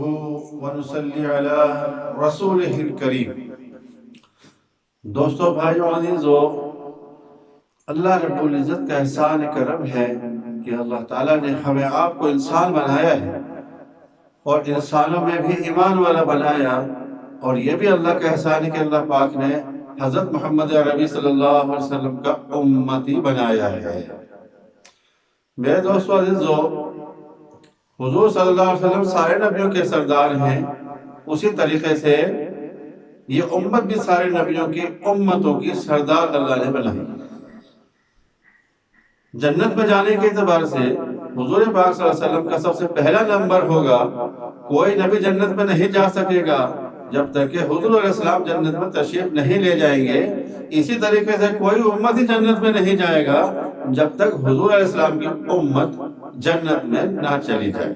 ونصلی علی رسولہ الکریم۔ دوستو، بھائیو عزیزو، اللہ رب العزت کا احسان کرم ہے کہ اللہ تعالیٰ نے ہمیں آپ کو انسان بنایا ہے اور انسانوں میں بھی ایمان والا بنایا، اور یہ بھی اللہ کا احسان ہے کہ اللہ پاک نے حضرت محمد عربی صلی اللہ علیہ وسلم کا امتی بنایا ہے۔ میرے دوستو عزیزو، حضور صلی اللہ علیہ وسلم سارے نبیوں کے سردار ہیں، اسی طریقے سے یہ امت بھی سارے نبیوں کی امتوں کی سردار اللہ نے بنائی۔ جنت میں جانے کے اعتبار سے حضور پاک صلی اللہ علیہ وسلم کا سب سے پہلا نمبر ہوگا۔ کوئی نبی جنت میں نہیں جا سکے گا جب تک کہ حضور علیہ السلام جنت میں تشریف نہیں لے جائیں گے۔ اسی طریقے سے کوئی امت ہی جنت میں نہیں جائے گا جب تک حضور علیہ السلام کی امت جنت میں نہ چلی جائے۔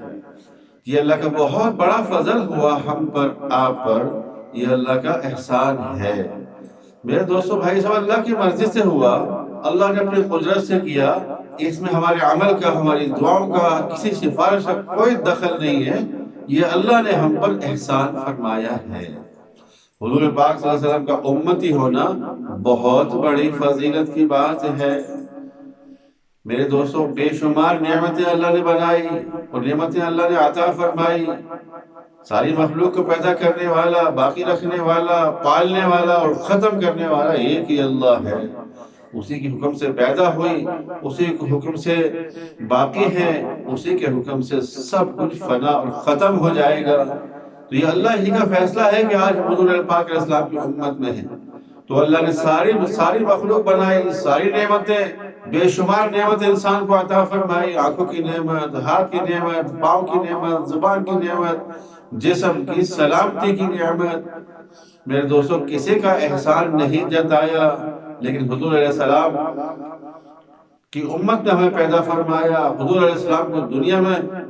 یہ اللہ کا بہت بڑا فضل ہوا ہم پر، آپ پر، یہ اللہ کا احسان ہے۔ میرے دوستو بھائی صاحب، اللہ کی مرضی سے ہوا، اللہ نے اپنی قدرت سے کیا، اس میں ہمارے عمل کا، ہماری دعاؤں کا، کسی سفارش کا کوئی دخل نہیں ہے، یہ اللہ نے ہم پر احسان فرمایا ہے۔ حضور پاک صلی اللہ علیہ وسلم کا امتی ہونا بہت بڑی فضیلت کی بات ہے۔ میرے دوستو، بے شمار نعمتیں اللہ نے بنائی اور نعمتیں اللہ نے عطا فرمائی۔ ساری مخلوق کو پیدا کرنے والا، باقی رکھنے والا، پالنے والا اور ختم کرنے والا ایک ہی اللہ ہے۔ اسی کے حکم سے پیدا ہوئی، اسی کے حکم سے باقی ہے، اسی کے حکم سے سب کچھ فنا اور ختم ہو جائے گا۔ تو یہ اللہ ہی کا فیصلہ ہے کہ آج حضور پاک علیہ السلام کی امت میں ہے۔ تو اللہ نے ساری مخلوق بنائی، ساری نعمتیں، بے شمار نعمت انسان کو عطا فرمائی، آنکھوں کی نعمت، ہاتھ کی نعمت، پاؤں کی نعمت، زبان کی نعمت، جسم کی سلامتی کی نعمت۔ میرے دوستو، کسی کا احسان نہیں جتایا، لیکن حضور علیہ السلام کی امت نے ہمیں پیدا فرمایا، حضور علیہ السلام کو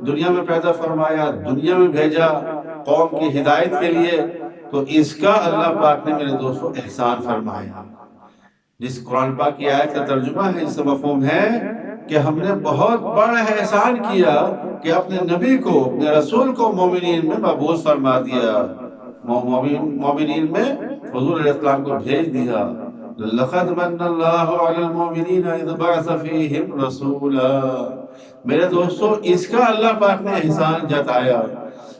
دنیا میں پیدا فرمایا، دنیا میں بھیجا قوم کی ہدایت کے لیے۔ تو اس کا اللہ پاک نے میرے دوستو احسان فرمایا۔ جس قرآن پاک کی آیت کا ترجمہ ہے، اس سے مفہوم ہے کہ ہم نے بہت بڑا احسان کیا کہ اپنے نبی کو، اپنے رسول کو مومنین میں مبعوث فرما دیا، مومنین میں حضور علیہ السلام کو بھیج دیا۔ لَقَدْ مَنَّ اللَّهُ عَلَى الْمُؤْمِنِينَ إِذْ بَعَثَ فِيهِمْ رَسُولًا۔ میرے دوستو، اس کا اللہ پاک نے احسان جتایا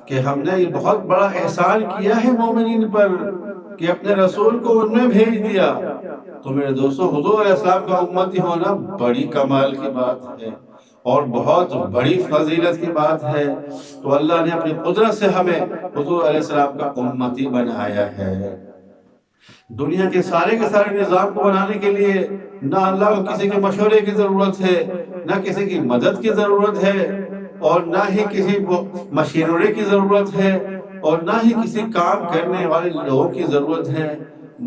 کہ ہم نے یہ بہت بڑا احسان کیا ہے مومنین پر کہ اپنے رسول کو ان میں بھیج دیا۔ تو میرے دوستو، حضور علیہ السلام کا امتی ہونا بڑی کمال کی بات ہے اور بہت بڑی فضیلت کی بات ہے۔ تو اللہ نے اپنی قدرت سے ہمیں حضور علیہ السلام کا امتی بنایا ہے۔ دنیا کے سارے نظام کو بنانے کے لیے نہ اللہ کو کسی کے مشورے کی ضرورت ہے، نہ کسی کی مدد کی ضرورت ہے، اور نہ ہی کسی مشینری کی ضرورت ہے، اور نہ ہی کسی کام کرنے والے لوگوں کی ضرورت ہے۔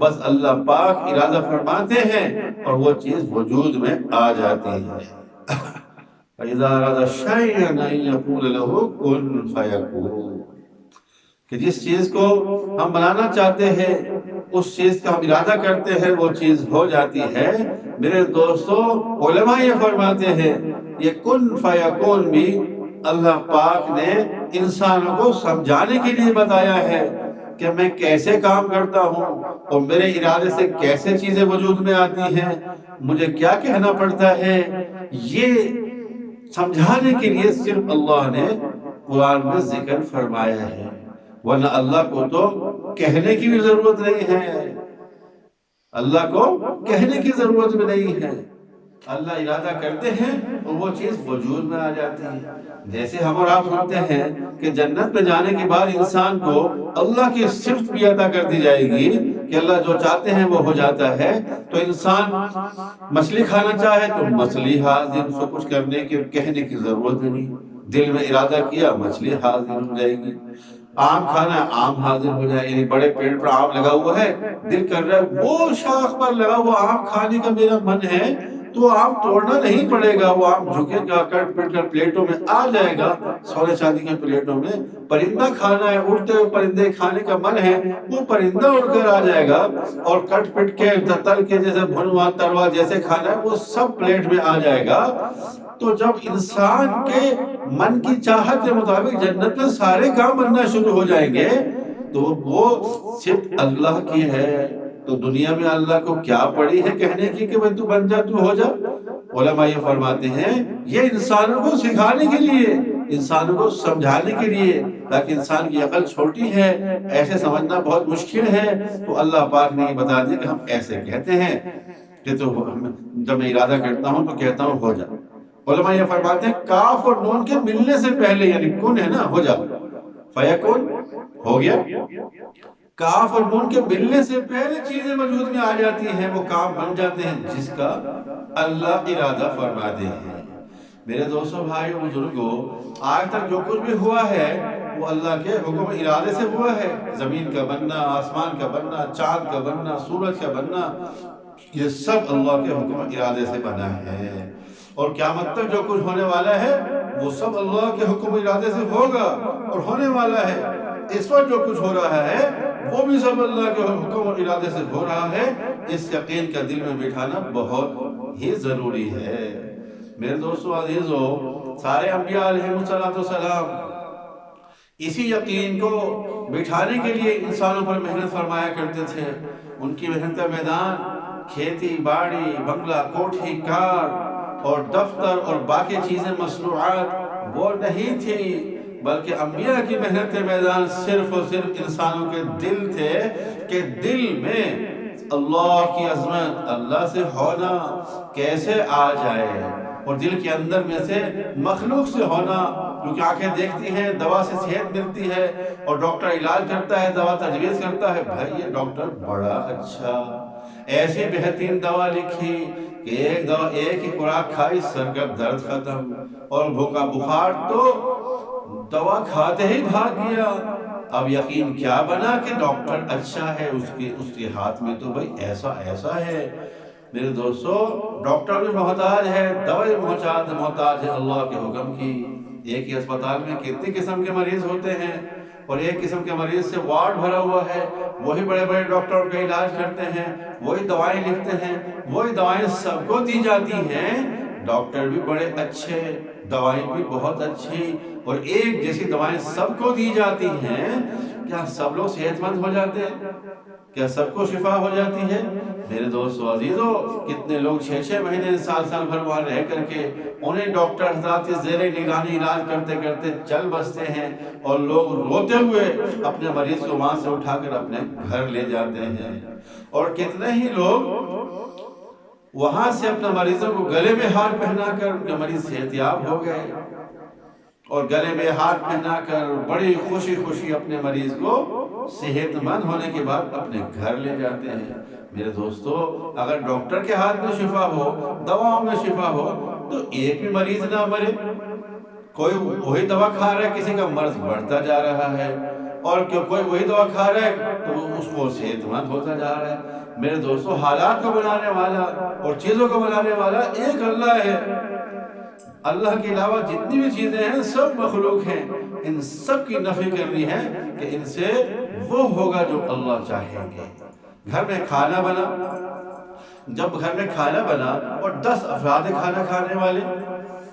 بس اللہ پاک ارادہ فرماتے ہیں اور وہ چیز وجود میں آ جاتی ہے۔ فَإِذَا أَرَادَ شَيْئًا أَن يَقُولَ لَهُ كُن فَيَكُونُ، کہ جس چیز کو ہم بنانا چاہتے ہیں، اس چیز کا ہم ارادہ کرتے ہیں، وہ چیز ہو جاتی ہے۔ میرے دوستو، علماء یہ فرماتے ہیں، یہ کن فیکون بھی اللہ پاک نے انسانوں کو سمجھانے کے لیے بتایا ہے کہ میں کیسے کام کرتا ہوں اور میرے ارادے سے کیسے چیزیں وجود میں آتی ہیں، مجھے کیا کہنا پڑتا ہے۔ یہ سمجھانے کے لیے صرف اللہ نے قرآن میں ذکر فرمایا ہے، ورنہ اللہ کو تو کہنے کی بھی ضرورت نہیں ہے، اللہ کو کہنے کی ضرورت بھی نہیں ہے۔ اللہ ارادہ کرتے ہیں اور وہ چیز وجود میں آ جاتی ہے۔ جیسے ہم اور آپ سنتے ہیں کہ جنت میں جانے کے بعد انسان کو اللہ کی صفت بھی عطا کر دی جائے گی کہ اللہ جو چاہتے ہیں وہ ہو جاتا ہے۔ تو انسان مچھلی کھانا چاہے تو مچھلی حاضر، اس کو کچھ کرنے کی کہنے کی ضرورت نہیں، دل میں ارادہ کیا مچھلی حاضر ہو جائے گی۔ آم کھانا ہے، آم حاضر ہو جائے، یعنی بڑے پیڑ پر آم لگا ہوا ہے، دل کر رہا ہے وہ شاخ پر لگا ہوا آم کھانے کا میرا من ہے، تو آم توڑنا نہیں پڑے گا، وہ آم جھکے گا، کٹ پٹ کر پلیٹوں میں آ جائے گا، سونے چاندی کی پلیٹوں میں۔ پرندہ کھانا ہے، اڑتے ہوئے پرندے کھانے کا من ہے، وہ پرندہ اڑ کر آ جائے گا، اور کٹ پٹ کے تل کے جیسے بھنوا تروا جیسے کھانا ہے وہ سب پلیٹ میں آ جائے گا۔ تو جب انسان کے من کی چاہت کے مطابق جنت میں سارے کام بننا شروع ہو جائیں گے تو وہ صرف اللہ کی ہے، تو دنیا میں اللہ کو کیا پڑی ہے کہنے کی کہ بھئی تو بن جا، تو ہو جا۔ علماء یہ فرماتے ہیں یہ انسانوں کو سکھانے کے لیے، انسانوں کو سمجھانے کے لیے، تاکہ انسان کی عقل چھوٹی ہے، ایسے سمجھنا بہت مشکل ہے، تو اللہ پاک نے یہ بتا دیا کہ ہم ایسے کہتے ہیں کہ تو جب میں ارادہ کرتا ہوں تو کہتا ہوں ہو جا۔ علماء یہ فرماتے ہیں کاف اور نون کے ملنے سے پہلے، یعنی کن ہے نا، ہو جا، فیکون ہو گیا، کاف اور نون کے ملنے سے پہلے چیزیں وجود میں آ جاتی ہیں، وہ کام بن جاتے ہیں جس کا اللہ ارادہ فرماتے ہیں۔ میرے دوستوں، بھائیو، بزرگوں، آج تک جو کچھ بھی ہوا ہے وہ اللہ کے حکم ارادے سے ہوا ہے۔ زمین کا بننا، آسمان کا بننا، چاند کا بننا، سورج کا بننا، یہ سب اللہ کے حکم ارادے سے بنا ہے، اور قیامت تک جو کچھ ہونے والا ہے وہ سب اللہ کے حکم ارادے سے ہوگا اور ہونے والا ہے۔ اس وقت جو کچھ ہو رہا ہے وہ بھی سب اللہ کے حکم اور ارادے سے ہو رہا ہے، اس یقین کا دل میں بٹھانا بہت ہی ضروری ہے۔ میرے دوستو عزیزو، سارے انبیاء علیہ السلام اسی یقین کو بٹھانے کے لیے انسانوں پر محنت فرمایا کرتے تھے۔ ان کی محنت کا میدان کھیتی باڑی، بنگلہ، کوٹھی، کار اور دفتر اور باقی چیزیں، مصنوعات وہ نہیں تھی، بلکہ انبیاء کی محنت کے میدان صرف اور صرف انسانوں کے دل تھے، کہ دل میں اللہ کی عظمت، اللہ سے ہونا کیسے آ جائے، اور دل کے اندر میں سے مخلوق سے ہونا، کیونکہ آنکھیں دیکھتی ہیں، دوا سے صحت ملتی ہے، اور ڈاکٹر علاج کرتا ہے، دوا تجویز کرتا ہے، بھائی یہ ڈاکٹر بڑا اچھا، ایسی بہترین دوا لکھی کہ ایک ہی خوراک کھائی، سر کا درد ختم، اور بھوکا بخار تو دوا کھاتے ہی بھاگ گیا۔ اب یقین کیا بنا کہ ڈاکٹر اچھا ہے، اس کے ہاتھ میں تو بھائی ایسا ہے۔ میرے دوستو، ڈاکٹر بھی محتاج ہے، دوائی محتاج ہے اللہ کے حکم کی۔ ایک ہی اسپتال میں کتنے قسم کے مریض ہوتے ہیں، اور ایک قسم کے مریض سے وارڈ بھرا ہوا ہے، وہی بڑے بڑے ڈاکٹر ان کا علاج کرتے ہیں، وہی دوائیں لکھتے ہیں، وہی دوائیں سب کو دی جاتی ہیں، ڈاکٹر بھی بڑے اچھے، دوائیں بھی بہت اچھی، اور ایک جیسی دوائیں سب کو دی جاتی ہیں، کیا سب لوگ صحت مند ہو جاتے ہیں؟ کیا سب کو شفا ہو جاتی ہے؟ میرے دوستو عزیزو، کتنے لوگ 6 مہینے سال بھر وہاں رہ کر کے انہیں ڈاکٹر حضرات کے زیر نگرانی علاج کرتے کرتے چل بستے ہیں، اور لوگ روتے ہوئے اپنے مریض کو وہاں سے اٹھا کر اپنے گھر لے جاتے ہیں، اور کتنے ہی لوگ وہاں سے اپنے مریضوں کو گلے میں ہار پہنا کر ان کے مریض صحت یاب ہو گئے، اور گلے میں ہار پہنا کر بڑی خوشی اپنے مریض کو صحت مند ہونے کے بعد اپنے گھر لے جاتے ہیں۔ میرے دوستو، اگر ڈاکٹر کے ہاتھ میں شفا ہو، دواؤں میں شفا ہو، تو ایک بھی مریض نہ مرے۔ کوئی وہی دوا کھا رہا ہے، کسی کا مرض بڑھتا جا رہا ہے، اور کوئی وہی دوا کھا رہا ہے تو اس کو صحت مند ہوتا جا رہا ہے۔ میرے دوستو، حالات کو بنانے والا اور چیزوں کو بنانے والا ایک اللہ ہے۔ اللہ کے علاوہ جتنی بھی چیزیں ہیں سب مخلوق ہیں، ان سب کی نفی کرنی ہے کہ ان سے وہ ہوگا جو اللہ چاہیں گے۔ گھر میں کھانا بنا، جب گھر میں کھانا بنا اور 10 افراد کھانا کھانے والے،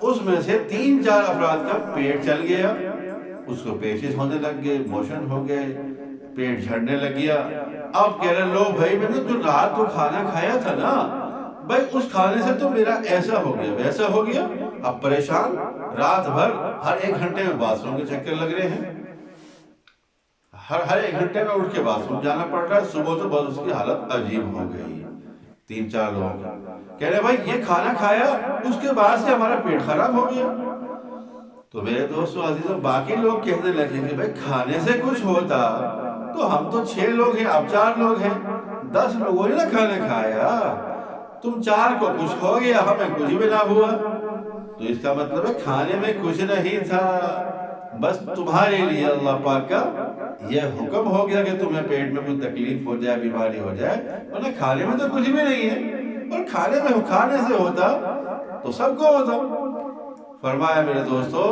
اس میں سے 3-4 افراد کا پیٹ چل گیا، اس کو پیچز ہونے لگ گئے، موشن ہو گئے، پیٹ جھڑنے لگ گیا۔ اب کہہ رہے لو بھائی میں نے جو رات کو کھانا کھایا تھا نا، بھائی اس کھانے سے تو میرا ایسا ہو گیا ویسا ہو گیا۔ اب پریشان، رات بھر ہر 1 گھنٹے میں باتھ روم کے چکر لگ رہے ہیں، ہر 1 گھنٹے میں اٹھ کے باتھ روم جانا پڑ رہا ہے۔ صبح تو بس اس کی حالت عجیب ہو گئی۔ 3-4 لوگ کہہ رہے بھائی یہ کھانا کھایا، اس کے بعد سے ہمارا پیٹ خراب ہو گیا۔ تو میرے دوستو عزیزو، باقی لوگ کہنے لگے کہ بھائی کھانے سے کچھ ہوتا تو ہم تو 6 لوگ ہیں، اب 4 لوگ ہیں، 10 لوگوں نے نا کھانا کھایا، تم 4 کو کچھ ہو گیا، ہمیں کچھ بھی نہ ہوا۔ تو اس کا مطلب ہے کھانے میں کچھ نہیں تھا، بس تمہارے لیے اللہ پاک کا یہ حکم ہو گیا کہ تمہیں پیٹ میں کوئی تکلیف ہو جائے، بیماری ہو جائے، ورنہ کھانے میں تو کچھ بھی نہیں ہے، اور کھانے سے ہوتا تو سب کو ہوتا۔ فرمایا میرے دوستو،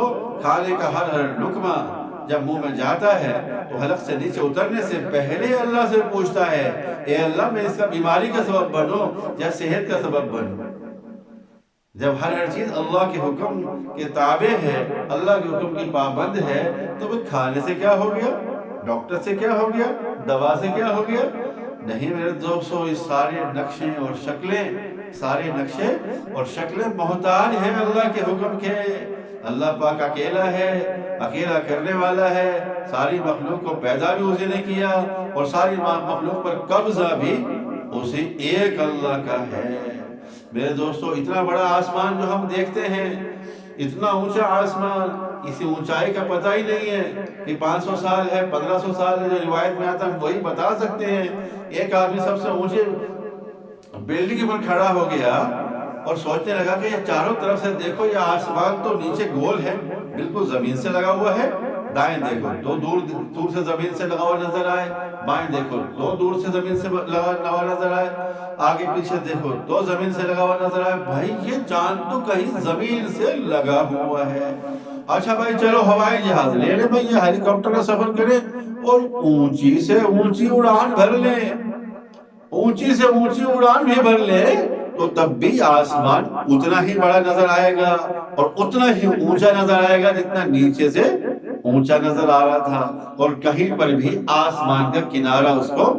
کھانے کا ہر لقمہ جب منہ میں جاتا ہے تو حلق سے نیچے اترنے سے پہلے اللہ سے پوچھتا ہے، اے اللہ میں اس کا بیماری کا سبب بنو یا صحت کا سبب بنو۔ جب ہر چیز اللہ کے حکم کے تابع ہے، اللہ کے حکم کی پابند ہے، تو وہ کھانے سے کیا ہو گیا، ڈاکٹر سے کیا ہو گیا، دوا سے کیا ہو گیا؟ نہیں میرے دوستو، یہ سارے نقشے اور شکلیں محتاج ہیں اللہ کے حکم کے۔ اللہ پاک اکیلا ہے، اکیلا کرنے والا ہے، ساری مخلوق کو پیدا بھی اسی نے کیا اور ساری مخلوق پر قبضہ بھی اسی ایک اللہ کا ہے۔ میرے دوستو، اتنا بڑا آسمان جو ہم دیکھتے ہیں، اتنا اونچا آسمان، اسی اونچائی کا پتہ ہی نہیں ہے کہ 500 سال ہے، 1500 سال ہے، جو روایت میں آتا ہم وہی بتا سکتے ہیں۔ ایک آدمی سب سے اونچے بلڈنگ پر کھڑا ہو گیا اور سوچنے لگا کہ یہ چاروں طرف سے دیکھو، یہ آسمان تو نیچے گول ہے، بالکل زمین سے لگا ہوا ہے، دائیں دیکھو تو دور سے زمین سے لگا ہوا نظر آئے، بائیں دیکھو تو دور سے زمین سے لگا ہوا نظر آئے، آگے پیچھے دیکھو تو زمین سے لگا ہوا نظر آئے۔ بھائی یہ چاند تو کہیں زمین سے لگا ہوا ہے۔ اچھا بھائی چلو ہوائی جہاز لے لیں بھائی، یہ ہیلی کاپٹر کا سفر کریں اور اونچی سے اونچی اڑان بھر لیں، اونچی سے اونچی اڑان بھی بھر لے تو تب بھی آسمان اتنا ہی بڑا نظر آئے گا اور اتنا ہی اونچا نظر آئے گا جتنا نیچے سے اونچا نظر آ رہا تھا، اور کہیں پر بھی آسمان کا کنارہ اس کو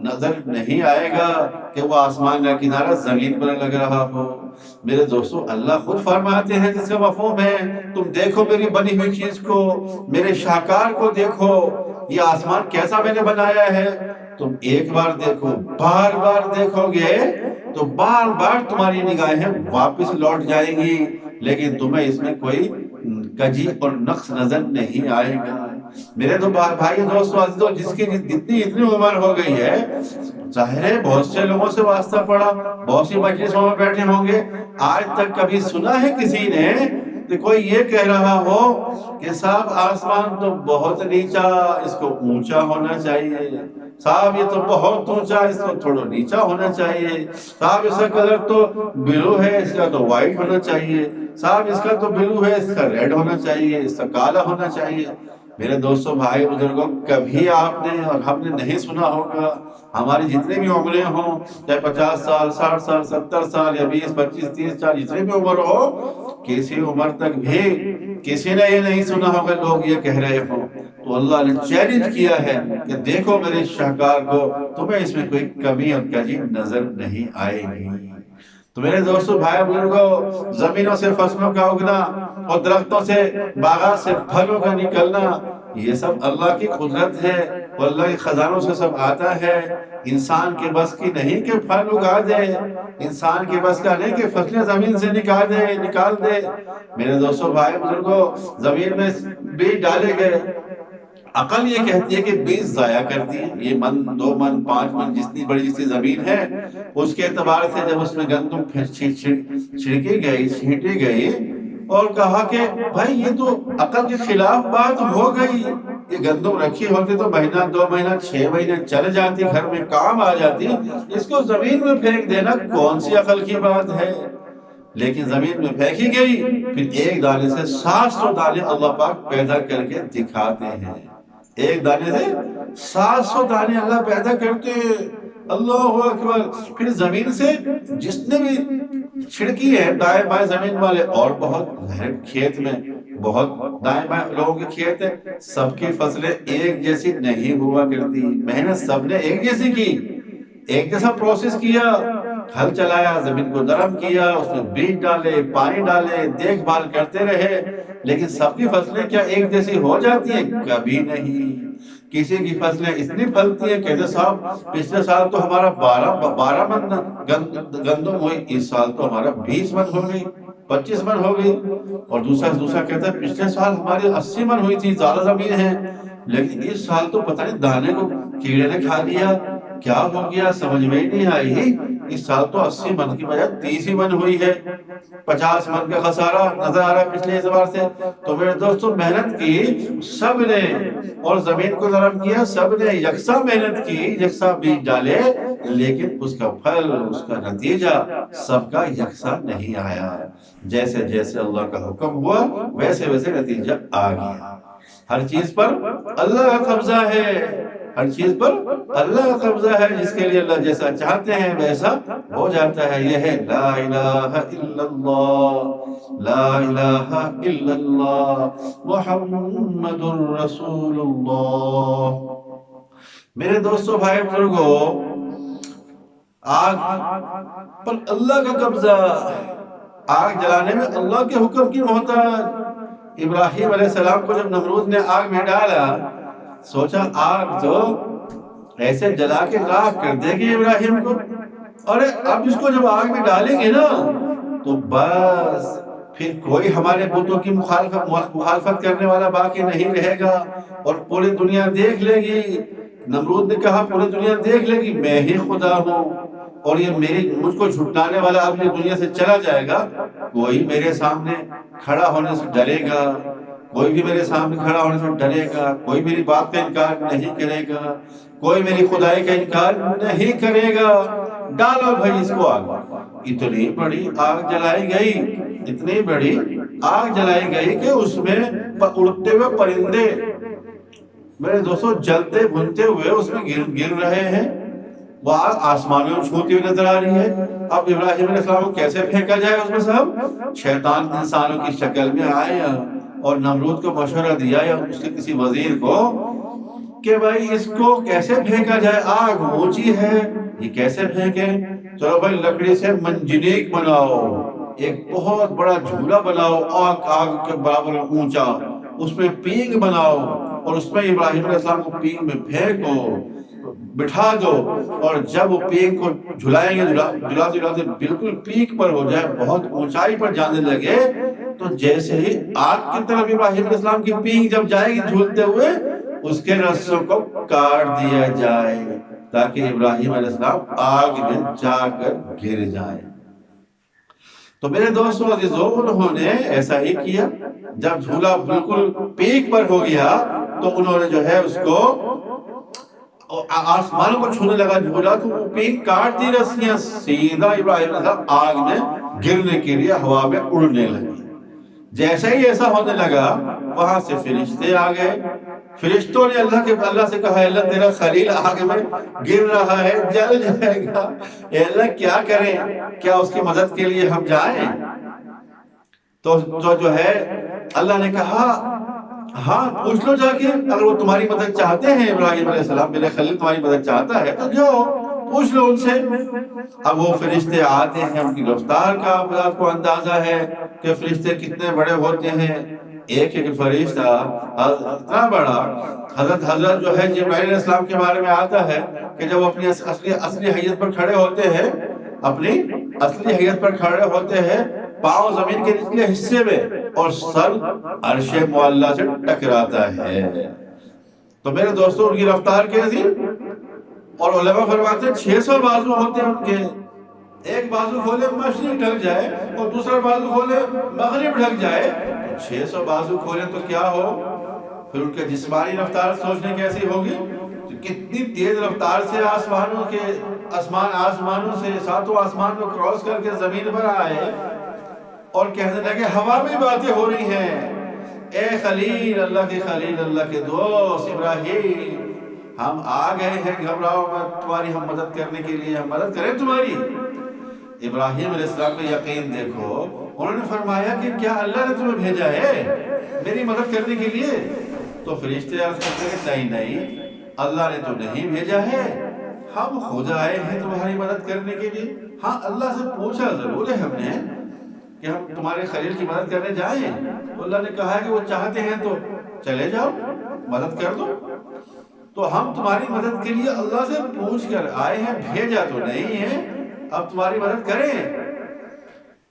نظر نہیں آئے گا کہ وہ آسمان کا کنارہ زمین پر لگ رہا ہو۔ میرے دوستو، اللہ خود فرماتے ہیں جس کا مفہوم ہے، تم دیکھو میری بنی ہوئی چیز کو، میرے شاہکار کو دیکھو، یہ آسمان کیسا میں نے بنایا ہے۔ تم ایک بار دیکھو، بار بار دیکھو گے تو بار بار تمہاری نگاہیں واپس لوٹ جائیں گی، لیکن تمہیں اس میں کوئی کجی اور نقص نظر نہیں آئے گا۔ میرے تو بھائی دوستو عزیزو، جس کی جتنی اتنی عمر ہو گئی ہے، ظاہر ہے بہت سے لوگوں سے واسطہ پڑا، بہت سی مجلسوں میں بیٹھے ہوں گے، آج تک کبھی سنا ہے کسی نے کہ کوئی یہ کہہ رہا ہو کہ صاحب آسمان تو بہت نیچا، اس کو اونچا ہونا چاہیے، صاحب یہ تو بہت اونچا، اس کو تھوڑا نیچا ہونا چاہیے، صاحب اس کا کلر تو بلو ہے، اس کا تو وائٹ ہونا چاہیے، صاحب اس کا تو بلو ہے، اس کا ریڈ ہونا چاہیے، اس کا کالا ہونا چاہیے۔ میرے دوستوں، بھائی بزرگوں، کبھی آپ نے اور ہم نے نہیں سنا ہوگا، ہماری جتنے بھی عمریں ہوں، چاہے 50 سال، 60 سال، 70 سال یا 20، 25، 30، 40، جتنے بھی عمر ہو، کسی عمر تک بھی کسی نے یہ نہیں سنا ہوگا لوگ یہ کہہ رہے ہوں۔ تو اللہ نے چیلنج کیا ہے کہ دیکھو میرے شاہکار کو، تمہیں اس میں کوئی کمی اور کجی نظر نہیں آئے گی۔ تو میرے دوستو، بھائی بزرگوں، زمینوں سے فصلوں کا اگنا اور درختوں سے باغات سے پھلوں کا نکلنا، یہ سب اللہ کی قدرت ہے اور اللہ کے خزانوں سے سب آتا ہے۔ انسان کے بس کی نہیں کہ پھل اگا دے، انسان کے بس کا نہیں کہ فصلیں زمین سے نکال دے۔ میرے دوستو، بھائی بزرگوں، زمین میں بیج ڈالے گئے، عقل یہ کہتی ہے کہ بیج ضائع کر دیے، یہ من، 2 من، 5 من جتنی بڑی زمین ہے، اس کے اعتبار سے جب اس میں گندم چھینٹی گئی اور کہا کہ بھائی یہ تو عقل کے خلاف بات ہو گئی، یہ گندم رکھی ہوتی تو مہینہ 2 مہینہ 6 مہینے چل جاتی، گھر میں کام آ جاتی، اس کو زمین میں پھینک دینا کون سی عقل کی بات ہے؟ لیکن زمین میں پھینکی گئی، پھر ایک دانے سے 700 دانے اللہ پاک پیدا کر کے دکھاتے ہیں، ایک دانے سے 700 دانے اللہ پیدا کرتے ہیں۔ اللہ اکبر۔ پھر زمین سے جتنے بھی چھڑکی ہے دائیں بائیں زمین والے، اور بہت کھیت میں بہت دائیں بائیں لوگوں کے کھیت ہے، سب کی فصلیں ایک جیسی نہیں ہوا کرتی، محنت سب نے ایک جیسی کی، ایک جیسا پروسیس کیا، ہل چلایا، زمین کو نرم کیا، اس میں بیج ڈالے، پانی ڈالے، دیکھ بھال کرتے رہے، لیکن سب کی فصلیں کیا ایک جیسی ہو جاتی ہیں؟ کبھی نہیں۔ کسی کی فصلیں اتنی پھلتی ہیں، کہتے صاحب پچھلے سال تو ہمارا 12 من گندم ہوئی، اس سال تو ہمارا 20 من ہو گئی، 25 من ہو گئی، اور دوسرا کہتا ہے پچھلے سال ہماری 80 من ہوئی تھی، زیادہ زمین ہے، لیکن اس سال تو پتہ نہیں دانے کو کیڑے نے کھا لیا، کیا ہو گیا سمجھ میں ہی نہیں آئی، اس سال تو 80 من کی بجائے 30 ہی من ہوئی ہے، 50 من کا خسارہ نظر آ رہا ہے پچھلے اعتبار سے۔ تو میرے دوستوں، محنت کی سب نے اور زمین کو نرم کیا سب نے، یکساں محنت کی، یکساں بیج ڈالے، لیکن اس کا پھل، اس کا نتیجہ سب کا یکساں نہیں آیا۔ جیسے جیسے اللہ کا حکم ہوا ویسے ویسے نتیجہ آ گیا۔ ہر چیز پر اللہ کا قبضہ ہے، ہر چیز پر اللہ کا قبضہ ہے، جس کے لیے اللہ جیسا چاہتے ہیں ویسا ہو جاتا ہے۔ یہ ہے لا الہ الا اللہ، لا الہ الا اللہ محمد رسول اللہ۔ میرے دوستو، بھائی بزرگو، آگ پر اللہ کا قبضہ، آگ جلانے میں اللہ کے حکم کی محتاج۔ ابراہیم علیہ السلام کو جب نمرود نے آگ میں ڈالا، سوچا آگ تو ایسے جلا کے راکھ کر دے گی ابراہیم کو، اور اب اس کو جب آگ میں ڈالیں گے نا تو بس پھر کوئی ہمارے بتوں کی مخالفت کرنے والا باقی نہیں رہے گا، اور پوری دنیا دیکھ لے گی۔ نمرود نے کہا پوری دنیا دیکھ لے گی میں ہی خدا ہوں، اور یہ مجھ کو جھٹلانے والا اپنی دنیا سے چلا جائے گا، کوئی میرے سامنے کھڑا ہونے سے ڈرے گا، کوئی بھی میرے سامنے کھڑا ہونے سے ڈرے گا، کوئی میری بات کا انکار نہیں کرے گا، کوئی میری خدائی کا انکار نہیں کرے گا۔ ڈالو بھائی اس کو آگ۔ اتنی بڑی آگ جلائی گئی، اتنی بڑی آگ جلائی گئی کہ اس میں اڑتے ہوئے پرندے میرے دوستوں جلتے بھنتے ہوئے اس میں گر رہے ہیں، وہ آگ آسمانوں میں چھوتی ہوئی نظر آ رہی ہے۔ اب ابراہیم علیہ السلام کو کیسے پھینکا جائے اس میں سے؟ اب شیطان انسانوں کی شکل میں آیا اور نمرود کو مشورہ دیا یا اس کے کسی وزیر کو کہ بھائی اس کو کیسے پھینکا جائے، آگ اونچی ہے، یہ کیسے پھینکے؟ چلو بھائی لکڑی سے منجنیق بناؤ، ایک بہت بڑا جھولا بناؤ آگ کے برابر اونچا، اس میں پینگ بناؤ اور اس میں ابراہیم علیہ السلام کو پینگ میں پھینکو، بٹھا دو، اور جب وہ پینگ کو جھلائیں گے جھلاتے بالکل پیک پر ہو جائے، بہت اونچائی پر جانے لگے، تو جیسے ہی آگ کی طرف ابراہیم علیہ السلام کی پینگ جب جائے گی جھولتے ہوئے، اس کے رسوں کو کاٹ دیا جائے تاکہ ابراہیم علیہ السلام آگ میں جا کر گر جائے۔ تو میرے دوستوں عزیزو، انہوں نے ایسا ہی کیا۔ جب جھولا بالکل پیک پر ہو گیا تو انہوں نے جو ہے اس کو آسمانوں کو چھونے لگا جھولا، تو وہ پیک کاٹ دی رسیاں، سیدھا ابراہیم علیہ السلام آگ میں گرنے کے لیے ہوا میں اڑنے لگی۔ جیسے ہی ایسا ہونے لگا وہاں سے فرشتے آ گئے۔ فرشتوں نے اللہ سے کہا اللہ تیرا خلیل آگ میں گر رہا ہے، جل جائے گا، اے اللہ کیا کریں؟ کیا اس کی مدد کے لیے ہم جائیں؟ تو جو ہے اللہ نے کہا ہاں پوچھ لو جا کے، اگر وہ تمہاری مدد چاہتے ہیں، ابراہیم علیہ السلام میرے خلیل تمہاری مدد چاہتا ہے تو جاؤ پوچھ لو ان سے۔ اب وہ فرشتے آتے ہیں، ان کی رفتار کا آپ کو اندازہ ہے کہ فرشتے کتنے بڑے ہوتے ہیں۔ ایک فرشتہ اتنا بڑا حضرت جو ہے جبرائیل علیہ السلام کے بارے میں آتا ہے کہ جب اپنی اصلی حیت پر کھڑے ہوتے ہیں، اپنی اصلی حیت پر کھڑے ہوتے ہیں، پاؤں زمین کے نچلے حصے میں اور سر عرش معلیٰ سے ٹکراتا ہے۔ تو میرے دوستوں ان کی رفتار کیسی؟ اور علماء فرماتے ہیں 600 بازو ہوتے ہیں ان کے، ایک بازو کھولے مشرق ڈھک جائے اور دوسرا بازو کھولے مغرب ڈھک جائے، 600 بازو کھولے تو کیا ہو؟ پھر ان کے جسمانی رفتار سوچنے کیسی ہوگی؟ کتنی تیز رفتار سے آسمانوں سے ساتوں آسمان کو کراس کر کے زمین پر آئے اور کہنے لگے ہوا میں باتیں ہو رہی ہیں، اے خلیل، اللہ کے خلیل، اللہ کے دوست ابراہیم، ہم آ گئے ہیں، گھبراؤ مت، تمہاری ہم مدد کرنے کے لیے، ہم مدد کریں تمہاری۔ ابراہیم علیہ السلام کا یقین دیکھو، انہوں نے فرمایا کہ کیا اللہ نے تمہیں بھیجا ہے میری مدد کرنے کے لیے؟ تو فرشتے عرض کرتے ہیں نہیں اللہ نے تو نہیں بھیجا ہے، ہم خود آئے ہیں تمہاری مدد کرنے کے لیے۔ ہاں اللہ سے پوچھا ضرور ہے ہم نے کہ ہم تمہارے خلیل کی مدد کرنے جائیں، تو اللہ نے کہا کہ وہ چاہتے ہیں تو چلے جاؤ مدد کر دو۔ تو ہم تمہاری مدد کے لیے اللہ سے پوچھ کر آئے ہیں، بھیجا تو نہیں ہے، اب تمہاری مدد کریں۔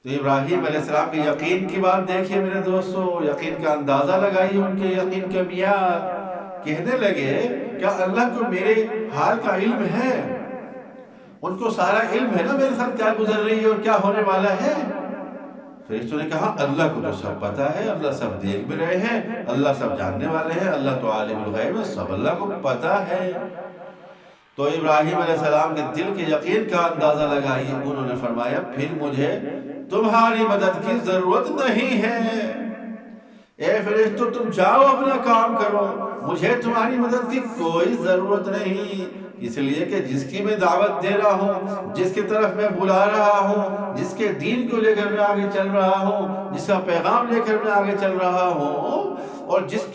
تو ابراہیم علیہ السلام کے یقین کی بات دیکھیے میرے دوستو، یقین کا اندازہ لگائیے، ان کے یقین کے معیار۔ کہنے لگے کیا اللہ کو میرے حال کا علم ہے؟ ان کو سارا علم ہے نا میرے ساتھ کیا گزر رہی ہے اور کیا ہونے والا ہے؟ فرشتوں نے کہا اللہ کو تو سب پتا ہے، اللہ سب دیکھ بھی رہے ہیں، اللہ سب جاننے والے ہیں، اللہ تو عالم الغیب ہے، سب اللہ کو پتا ہے۔ تو ابراہیم علیہ السلام کے دل کے یقین کا اندازہ لگائیے، انہوں نے فرمایا پھر مجھے تمہاری مدد کی ضرورت نہیں ہے۔ اے فرشتوں تم جاؤ اپنا کام کرو، مجھے تمہاری مدد کی کوئی ضرورت نہیں، اس لیے کہ جس کی میں دعوت دے رہا ہوں، جس کی طرف میں بلا رہا ہوں، جس کے دین کو لے کر میں آگے چل رہا ہوں، جس کا پیغام لے کر میں آگے چل رہا ہوں، اور جس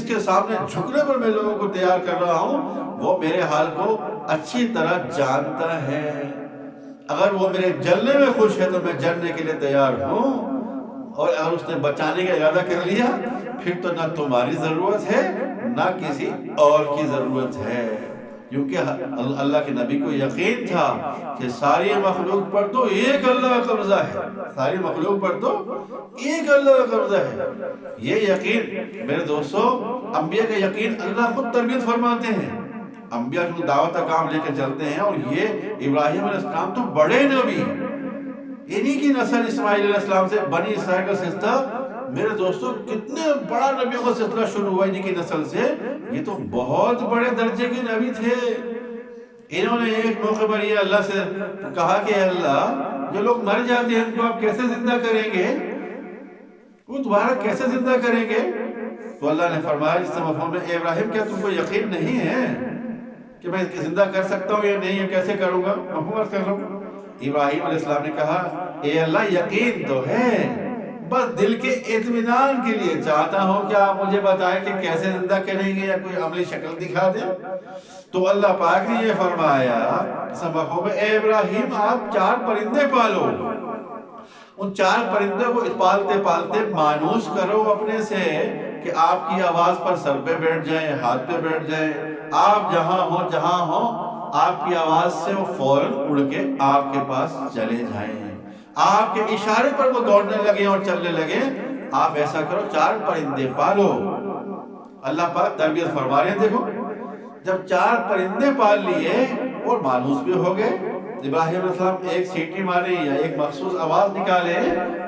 کے سامنے جھکنے پر میں لوگوں کو تیار کر رہا ہوں، وہ میرے حال کو اچھی طرح جانتا ہے۔ اگر وہ میرے جلنے میں خوش ہے تو میں جلنے کے لیے تیار ہوں، اور اگر اس نے بچانے کا ارادہ کر لیا پھر تو نہ تمہاری ضرورت ہے نہ کسی اور کی ضرورت ہے، کیونکہ اللہ کے نبی کو یقین تھا کہ ساری مخلوق پر تو ایک اللہ کا قبضہ ہے، ساری مخلوق پر تو ایک اللہ کا قبضہ ہے۔ یہ یقین میرے دوستو، انبیاء کا یقین اللہ خود تربیت فرماتے ہیں، انبیاء کو دعوت کا کام لے کر چلتے ہیں، اور یہ ابراہیم علیہ السلام تو بڑے نبی، انہی کی نسل اسماعیل علیہ السلام سے بنی اسرائیل کا سلسلہ، میرے دوستو کتنے بڑا نبیوں کا سلسلہ شروع ہوا انہی کی نسل سے، یہ تو بہت بڑے درجے کے نبی تھے۔ انہوں نے ایک موقع پر یہ اللہ سے کہا کہ اللہ جو لوگ مر جاتے ہیں ان کو آپ کیسے زندہ کریں گے، وہ دوبارہ کیسے زندہ کریں گے؟ تو اللہ نے فرمایا اس سے مفہوم میں، اے ابراہیم کیا تم کو یقین نہیں ہے کہ میں زندہ کر سکتا ہوں یا نہیں، کیسے کروں گا، مفہوم کر رہا ہوں۔ ابراہیم علیہ السلام نے کہا اے اللہ یقین تو ہے، بس دل کے اطمینان کے لیے چاہتا ہوں کہ آپ مجھے بتائیں کہ کیسے زندہ کریں گے یا کوئی عملی شکل دکھا دیں۔ تو اللہ پاک نے یہ فرمایا سبقوں میں، اے ابراہیم آپ 4 پرندے پالو، ان 4 پرندے کو پالتے پالتے مانوس کرو اپنے سے کہ آپ کی آواز پر سر پہ بیٹھ جائیں، ہاتھ پہ بیٹھ جائیں، آپ جہاں ہو آپ کی آواز سے وہ فوراً اڑ کے آپ کے پاس چلے جائیں، آپ کے اشارے پر وہ دوڑنے لگے اور چلنے لگے۔ آپ ایسا کرو 4 پرندے پالو۔ اللہ پاک تربیت فرما رہے ہیں، دیکھو جب 4 پرندے پال لیے اور مانوس بھی ہو گئے، ابراہیم علیہ السلام ایک سیٹی مارے یا ایک مخصوص آواز نکالے،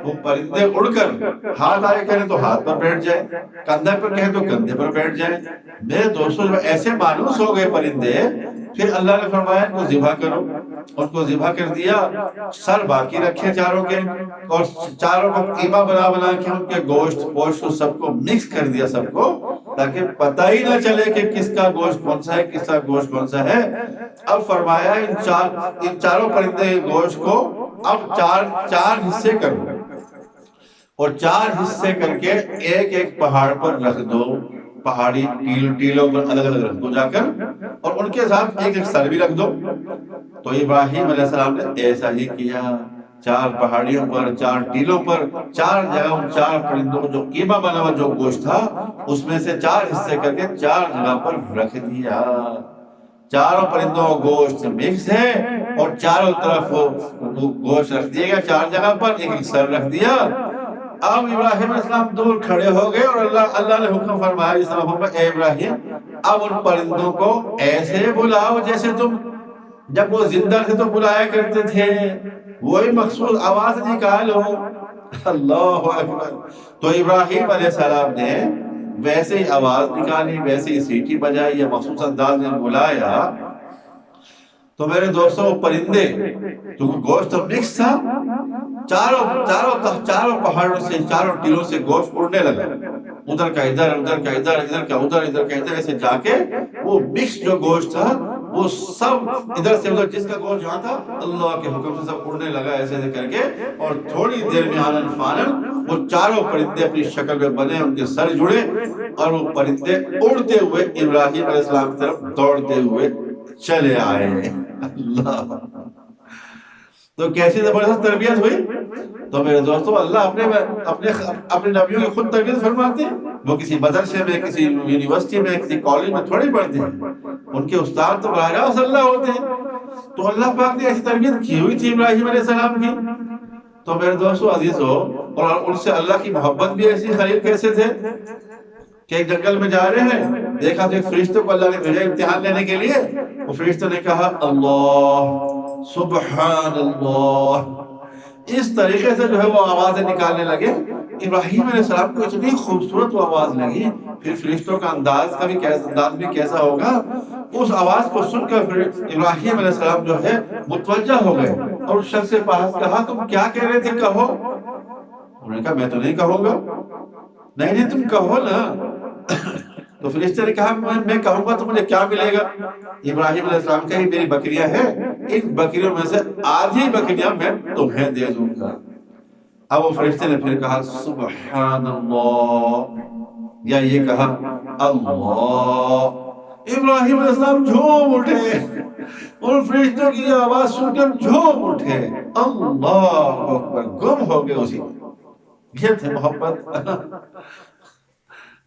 وہ پرندے اڑ کر ہاتھ آئے کریں تو ہاتھ پر بیٹھ جائے، کندھے پر کہیں تو کندھے پر بیٹھ جائے۔ میرے دوستوں جب ایسے مانوس ہو گئے پرندے، پھر اللہ نے فرمایا ان کو ذبح کرو، ان کو ذبح کر دیا، سر باقی رکھے چاروں کے، اور چاروں کو قیمہ بنا بنا کے ان کے گوشت پوشت سب کو مکس کر دیا سب کو، تاکہ پتہ ہی نہ چلے کہ کس کا گوشت کون سا ہے، کس کا گوشت کون سا ہے۔ اب فرمایا ان چاروں پرندے کے گوشت کو اب چار حصے کرو، اور 4 حصے کر کے ایک پہاڑ پر رکھ دو، پہاڑی ٹیلوں پر الگ الگ رکھ دو جا کر، اور ان کے ساتھ ایک سر بھی رکھ دو۔ تو ابراہیم علیہ السلام نے ایسا ہی کیا، 4 پہاڑیوں پر، 4 ٹیلوں پر، 4 جگہ ان 4 پرندوں کو جو قیمہ بنا ہوا جو گوشت تھا اس میں سے 4 حصے کر کے 4 جگہ پر رکھ دیا۔ چاروں پرندوں کا گوشت مکس ہے اور چاروں طرف گوشت رکھ دیا گیا، 4 جگہ پر ایک سر رکھ دیا۔ اب ابراہیم علیہ السلام دور کھڑے ہو گئے اور اللہ نے حکم فرمایا اس طرح فرمایا، اے ابراہیم اب ان پرندوں کو ایسے بلاؤ جیسے تم جب وہ زندہ تھے تو بلایا کرتے تھے، وہی مخصوص آواز نکالو۔ اللہ اکبر۔ تو ابراہیم علیہ السلام نے ویسے ہی آواز نکالی، ویسے ہی سیٹی بجائی یا مخصوص انداز میں بلایا، تو میرے دوستوں پرندے کیونکہ گوشت مکس تھا، چاروں پہاڑوں سے، چاروں ٹیلوں سے گوشت اڑنے لگا، ادھر کا ادھر، ادھر کا ادھر، ادھر کا ادھر، ادھر کا ادھر، ایسے جا کے وہ مکس جو گوشت تھا وہ سب ادھر سے ادھر، جس کا گوشت جہاں تھا اللہ کے حکم سے سب اڑنے لگا ایسے ایسے کر کے، اور تھوڑی دیر میں آنن فانن وہ چاروں پرندے اپنی شکل میں بنے، ان کے سر جڑے، اور وہ پرندے اڑتے ہوئے ابراہیم علیہ السلام کی طرف دوڑتے ہوئے چلے آئے۔ اللہ، تو کیسی زبردست تربیت ہوئی۔ تو میرے دوستو اللہ اپنے نبیوں کی خود تربیت فرماتے ہیں، وہ کسی مدرسے میں، کسی یونیورسٹی میں، کسی کالج میں تھوڑی پڑھتے ہیں، ان کے استاد تو براہ راست اللہ ہوتے ہیں۔ تو اللہ پاک نے ایسی تربیت کی ہوئی تھی ابراہیم علیہ السلام کی۔ تو میرے دوستو عزیزو، اور ان سے اللہ کی محبت بھی ایسی خلیل کیسے تھے کہ ایک جنگل میں جا رہے ہیں، دیکھا تو ایک فرشتوں کو اللہ نے بھیجا امتحان لینے کے لیے، وہ فرشتوں نے کہا اللہ سبحان اللہ، اس طریقے سے جو ہے وہ آوازیں نکالنے لگے۔ ابراہیم علیہ السلام کو اتنی خوبصورت وہ آواز لگی، پھر فرشتوں کا انداز بھی کیسا ہوگا، اس آواز کو سن کر ابراہیم علیہ السلام جو ہے متوجہ ہو گئے، اور اس شخص کے پاس کہا تم کیا کہہ رہے تھے، کہو۔ انہوں نے کہا میں تو نہیں کہوں گا۔ نہیں نہیں تم کہو نا۔ تو فرشتے نے کہا میں کہوں گا تو مجھے کیا ملے گا؟ ابراہیم علیہ السلام کہا میری بکریاں ہیں، ان بکریوں میں سے آدھی بکریاں میں تمہیں دے دوں گا۔ اب وہ فرشتے نے پھر کہا سبحان اللہ، یا یہ کہا اللہ۔ ابراہیم علیہ السلام جھوم اٹھے، ان فرشتوں کی آواز سن کر جھوم اٹھے، اللہ اکبر، گم ہو گئے اسی۔ یہ تھے محبت۔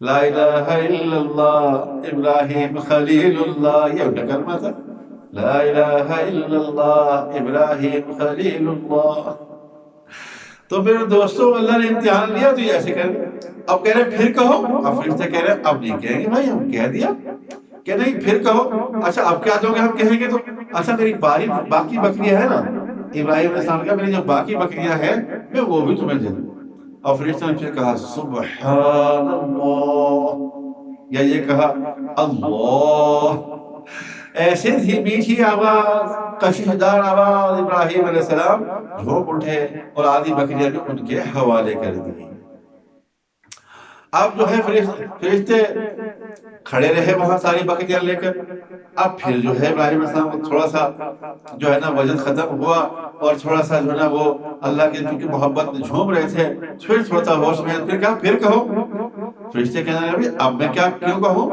لا الہ الا اللہ ابراہیم خلیل اللہ، یہ ان کا کلمہ تھا، لا الہ الا اللہ ابراہیم خلیل اللہ۔ تو میرے دوستوں اللہ نے امتحان لیا تو یہ ایسے کر اب کہہ رہے پھر کہو، اب فرشتے کہہ رہے اب نہیں کہیں گے بھائی، ہم کہہ دیا کہ نہیں پھر کہو۔ اچھا اب کیا دو گے؟ ہم کہیں گے تو اچھا میری باقی بکریاں ہیں نا، ابراہیم علیہ السلام کا میری جو باقی بکریاں ہیں میں وہ بھی تمہیں دے دوں۔ اور فرشتے نے پھر کہا سبحان اللہ، یا یہ کہا اللہ۔ ایسے ہی میٹھی آواز، کشیدار آواز، ابراہیم علیہ السلام جھوم اٹھے اور آدھی بکریاں بھی ان کے حوالے کر دی۔ اب جو ہے فرشتے کھڑے رہے وہاں ساری بکریاں لے کر۔ اب پھر جو ہے ابراہیم علیہ السلام کو تھوڑا سا جو ہے نا وجد ختم ہوا، اور تھوڑا سا جو ہے نا وہ اللہ کے چونکہ محبت میں جھوم رہے تھے، پھر تھوڑا سا ہوش میں، پھر کہا پھر کہو۔ فرشتے کہنے لگے اب میں کیا کیوں کہوں،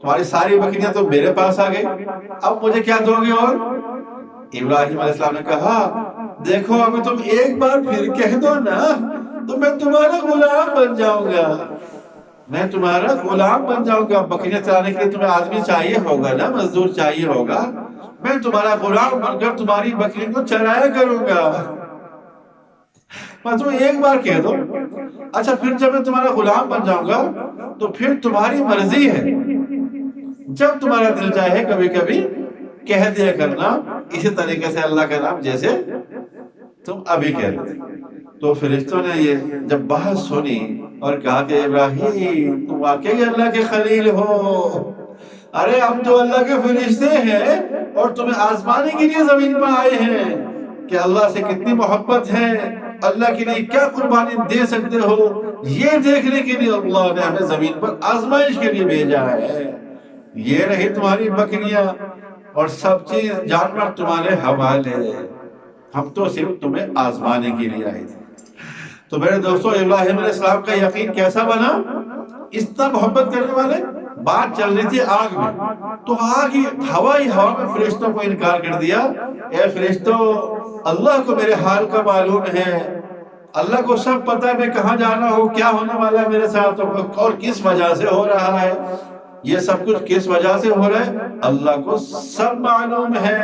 تمہاری ساری بکریاں تو میرے پاس آ گئی، اب مجھے کیا دو گے؟ اور ابراہیم علیہ السلام نے کہا دیکھو اگر تم ایک بار پھر کہہ دو نا تو میں تمہارا غلام بن جاؤں گا، میں تمہارا غلام بن جاؤں گا۔ بکریاں چلانے کے لیے تمہیں آدمی چاہیے ہوگا نا، مزدور چاہیے ہوگا، میں تمہارا غلام بن کر تمہاری بکری کو چرایا کروں گا۔ میں تمہیں ایک بار کہہ دو، اچھا پھر جب میں تمہارا غلام بن جاؤں گا تو پھر تمہاری مرضی ہے، جب تمہارا دل چاہے کبھی کبھی کہہ دیا کرنا، اسی طریقے سے اللہ کا نام جیسے تم ابھی کہہ رہے تھے۔ تو فرشتوں نے یہ جب بات سنی اور کہا کہ ابراہیم تم واقعی اللہ کے خلیل ہو، ارے ہم تو اللہ کے فرشتے ہیں اور تمہیں آزمانے کے لیے زمین پر آئے ہیں کہ اللہ سے کتنی محبت ہے، اللہ کے لیے کیا قربانی دے سکتے ہو، یہ دیکھنے کے لیے اللہ نے ہمیں زمین پر آزمائش کے لیے بھیجا ہے۔ یہ رہی تمہاری بکریاں اور سب چیز جانور تمہارے حوالے، ہم تو صرف تمہیں آزمانے کے لیے آئے تھے۔ تو میرے دوستو ابراہیم علیہ السلام کا یقین کیسا بنا؟ اتنا محبت کرنے والے، بات چل رہی تھی آگ میں، تو آگ ہی ہوا میں فرشتوں کو انکار کر دیا، اے فرشتوں اللہ کو میرے حال کا معلوم ہے، اللہ کو سب پتہ ہے میں کہاں جانا ہوں، کیا ہونے والا ہے میرے ساتھ اور کس وجہ سے ہو رہا ہے، یہ سب کچھ کس وجہ سے ہو رہا ہے اللہ کو سب معلوم ہے،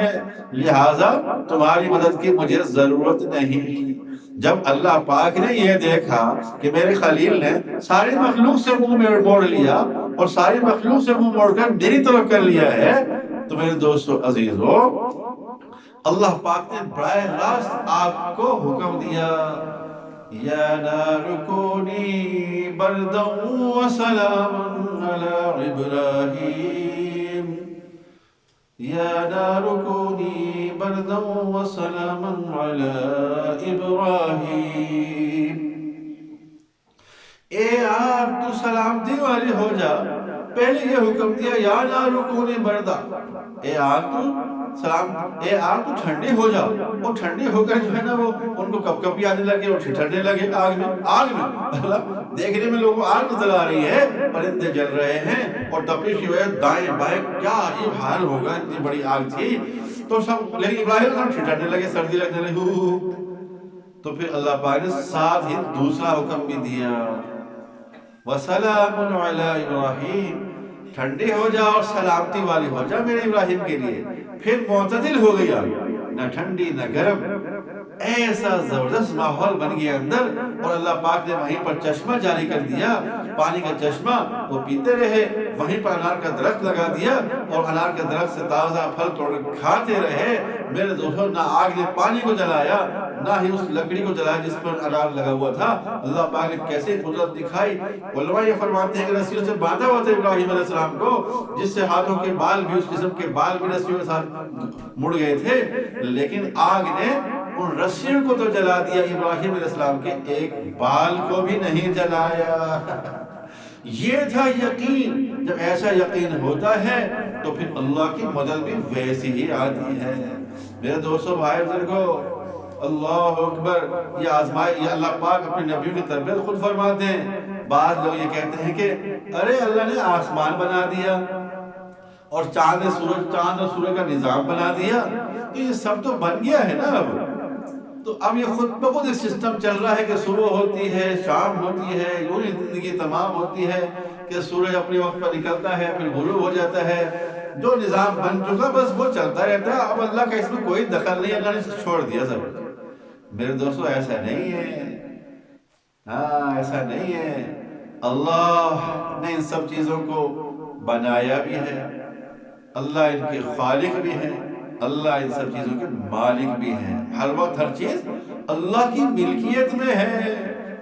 لہٰذا تمہاری مدد کی مجھے ضرورت نہیں۔ جب اللہ پاک نے یہ دیکھا کہ میرے خلیل نے ساری مخلوق سے منہ موڑ لیا اور ساری مخلوق سے منہ موڑ کر میری طرف کر لیا ہے، تو میرے دوستو عزیزو اللہ پاک نے براہ راست آپ کو حکم دیا یا نار کونی بردا وسلام علی ابراہیم، یا نار کونی بردا وسلام علی ابراہیم، اے آگ تو سلامتی والی ہو جا۔ پہلے یہ حکم دیا یا نار کونی بردا، اے آگ تو ٹھنڈی ہو جا، وہ ٹھنڈی ہو کر جو ہے نا وہ ان کو کپ کپی آنے لگے اور ٹھٹرنے لگے آگ میں دیکھنے میں لوگوں آگ نظر آ رہی ہے، پرندے جل رہے ہیں اور تپش کی وجہ دائیں بائیں کیا عجیب حال ہوگا، اتنی بڑی آگ تھی تو سب، لیکن ابراہیم صاحب ٹھٹرنے لگے، سردی لگنے لگی۔ تو پھر اللہ پاک نے ساتھ ہی دوسرا حکم بھی دیا وَسَلَامٌ عَلَىٰ ابراہیم، ٹھنڈی ہو جا اور سلامتی والی ہو جا میرے ابراہیم کے لیے۔ پھر معتدل ہو گیا، نہ ٹھنڈی نہ گرم، ایسا زبردست ماحول بن گیا اندر، اور اللہ پاک نے وہیں پر چشمہ جاری کر دیا، پانی کا چشمہ، وہ پیتے رہے، وہیں پر انار کا درخت لگا دیا اور انار کے درخت سے تازہ پھل توڑ کھاتے رہے۔ میرے دوستوں نہ آگ نے پانی کو جلایا نہ ہی اس لکڑی کو جلایا جس پر انار لگا ہوا تھا۔ اللہ پاک نے کیسے قدرت دکھائی، علماء یہ فرماتے ہیں کہ رسیوں سے باندھا ہوا تھا ابراہیم علیہ السلام کو، جس سے ہاتھوں کے بال بھی، اس قسم کے بال بھی رسیوں کے ساتھ مڑ گئے تھے، لیکن آگ نے ان رسیوں کو تو جلا دیا، ابراہیم علیہ السلام کے ایک بال کو بھی نہیں جلایا۔ یہ تھا یقین۔ جب ایسا یقین ہوتا ہے تو پھر اللہ کی مدد بھی ویسی ہی آتی ہے۔ میرے دوستو بھائی بزرگو، اللہ اکبر، یہ آزمائش یہ اللہ پاک اپنے نبیوں کی تربیت خود فرماتے ہیں۔ بعض لوگ یہ کہتے ہیں کہ ارے اللہ نے آسمان بنا دیا اور چاند اور سورج کا نظام بنا دیا، تو یہ سب تو بن گیا ہے نا اب، تو اب یہ خود بخود ایک سسٹم چل رہا ہے کہ صبح ہوتی ہے، شام ہوتی ہے، یوں ہی زندگی تمام ہوتی ہے کہ سورج اپنے وقت پر نکلتا ہے، پھر غروب ہو جاتا ہے، جو نظام بن چکا بس وہ چلتا رہتا ہے، اب اللہ کا اس میں کوئی دخل نہیں، اللہ نے چھوڑ دیا سب۔ میرے دوستو ایسا نہیں ہے، ہاں ایسا نہیں ہے۔ اللہ نے ان سب چیزوں کو بنایا بھی ہے، اللہ ان کے خالق بھی ہے، اللہ ان سب چیزوں کے مالک بھی ہیں۔ ہر وقت ہر چیز اللہ کی ملکیت میں ہے،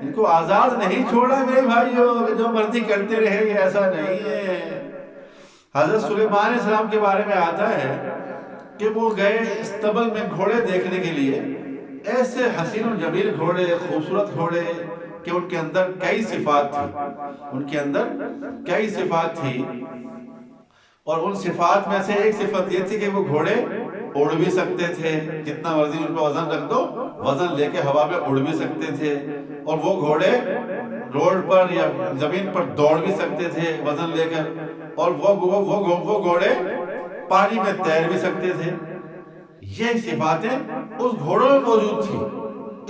ان کو آزاد نہیں چھوڑا میرے بھائیوں، جو مرضی کرتے رہے، یہ ایسا نہیں ہے۔ حضرت سلیمان علیہ السلام کے بارے میں آتا ہے کہ وہ گئے استبل میں گھوڑے دیکھنے کے لیے، ایسے حسین و جمیل گھوڑے، خوبصورت گھوڑے کہ ان کے اندر کئی صفات تھی، ان کے اندر کئی صفات تھی، اور ان صفات میں سے ایک صفت یہ تھی کہ وہ گھوڑے اڑ بھی سکتے تھے، جتنا مرضی ان کو وزن رکھ دو وزن لے کے ہوا میں اڑ بھی سکتے تھے، اور وہ گھوڑے روڈ پر یا زمین پر دوڑ بھی سکتے تھے وزن لے کر، اور وہ گھوڑے پانی میں تیر بھی سکتے تھے۔ یہ صفاتیں اس گھوڑوں میں موجود تھی،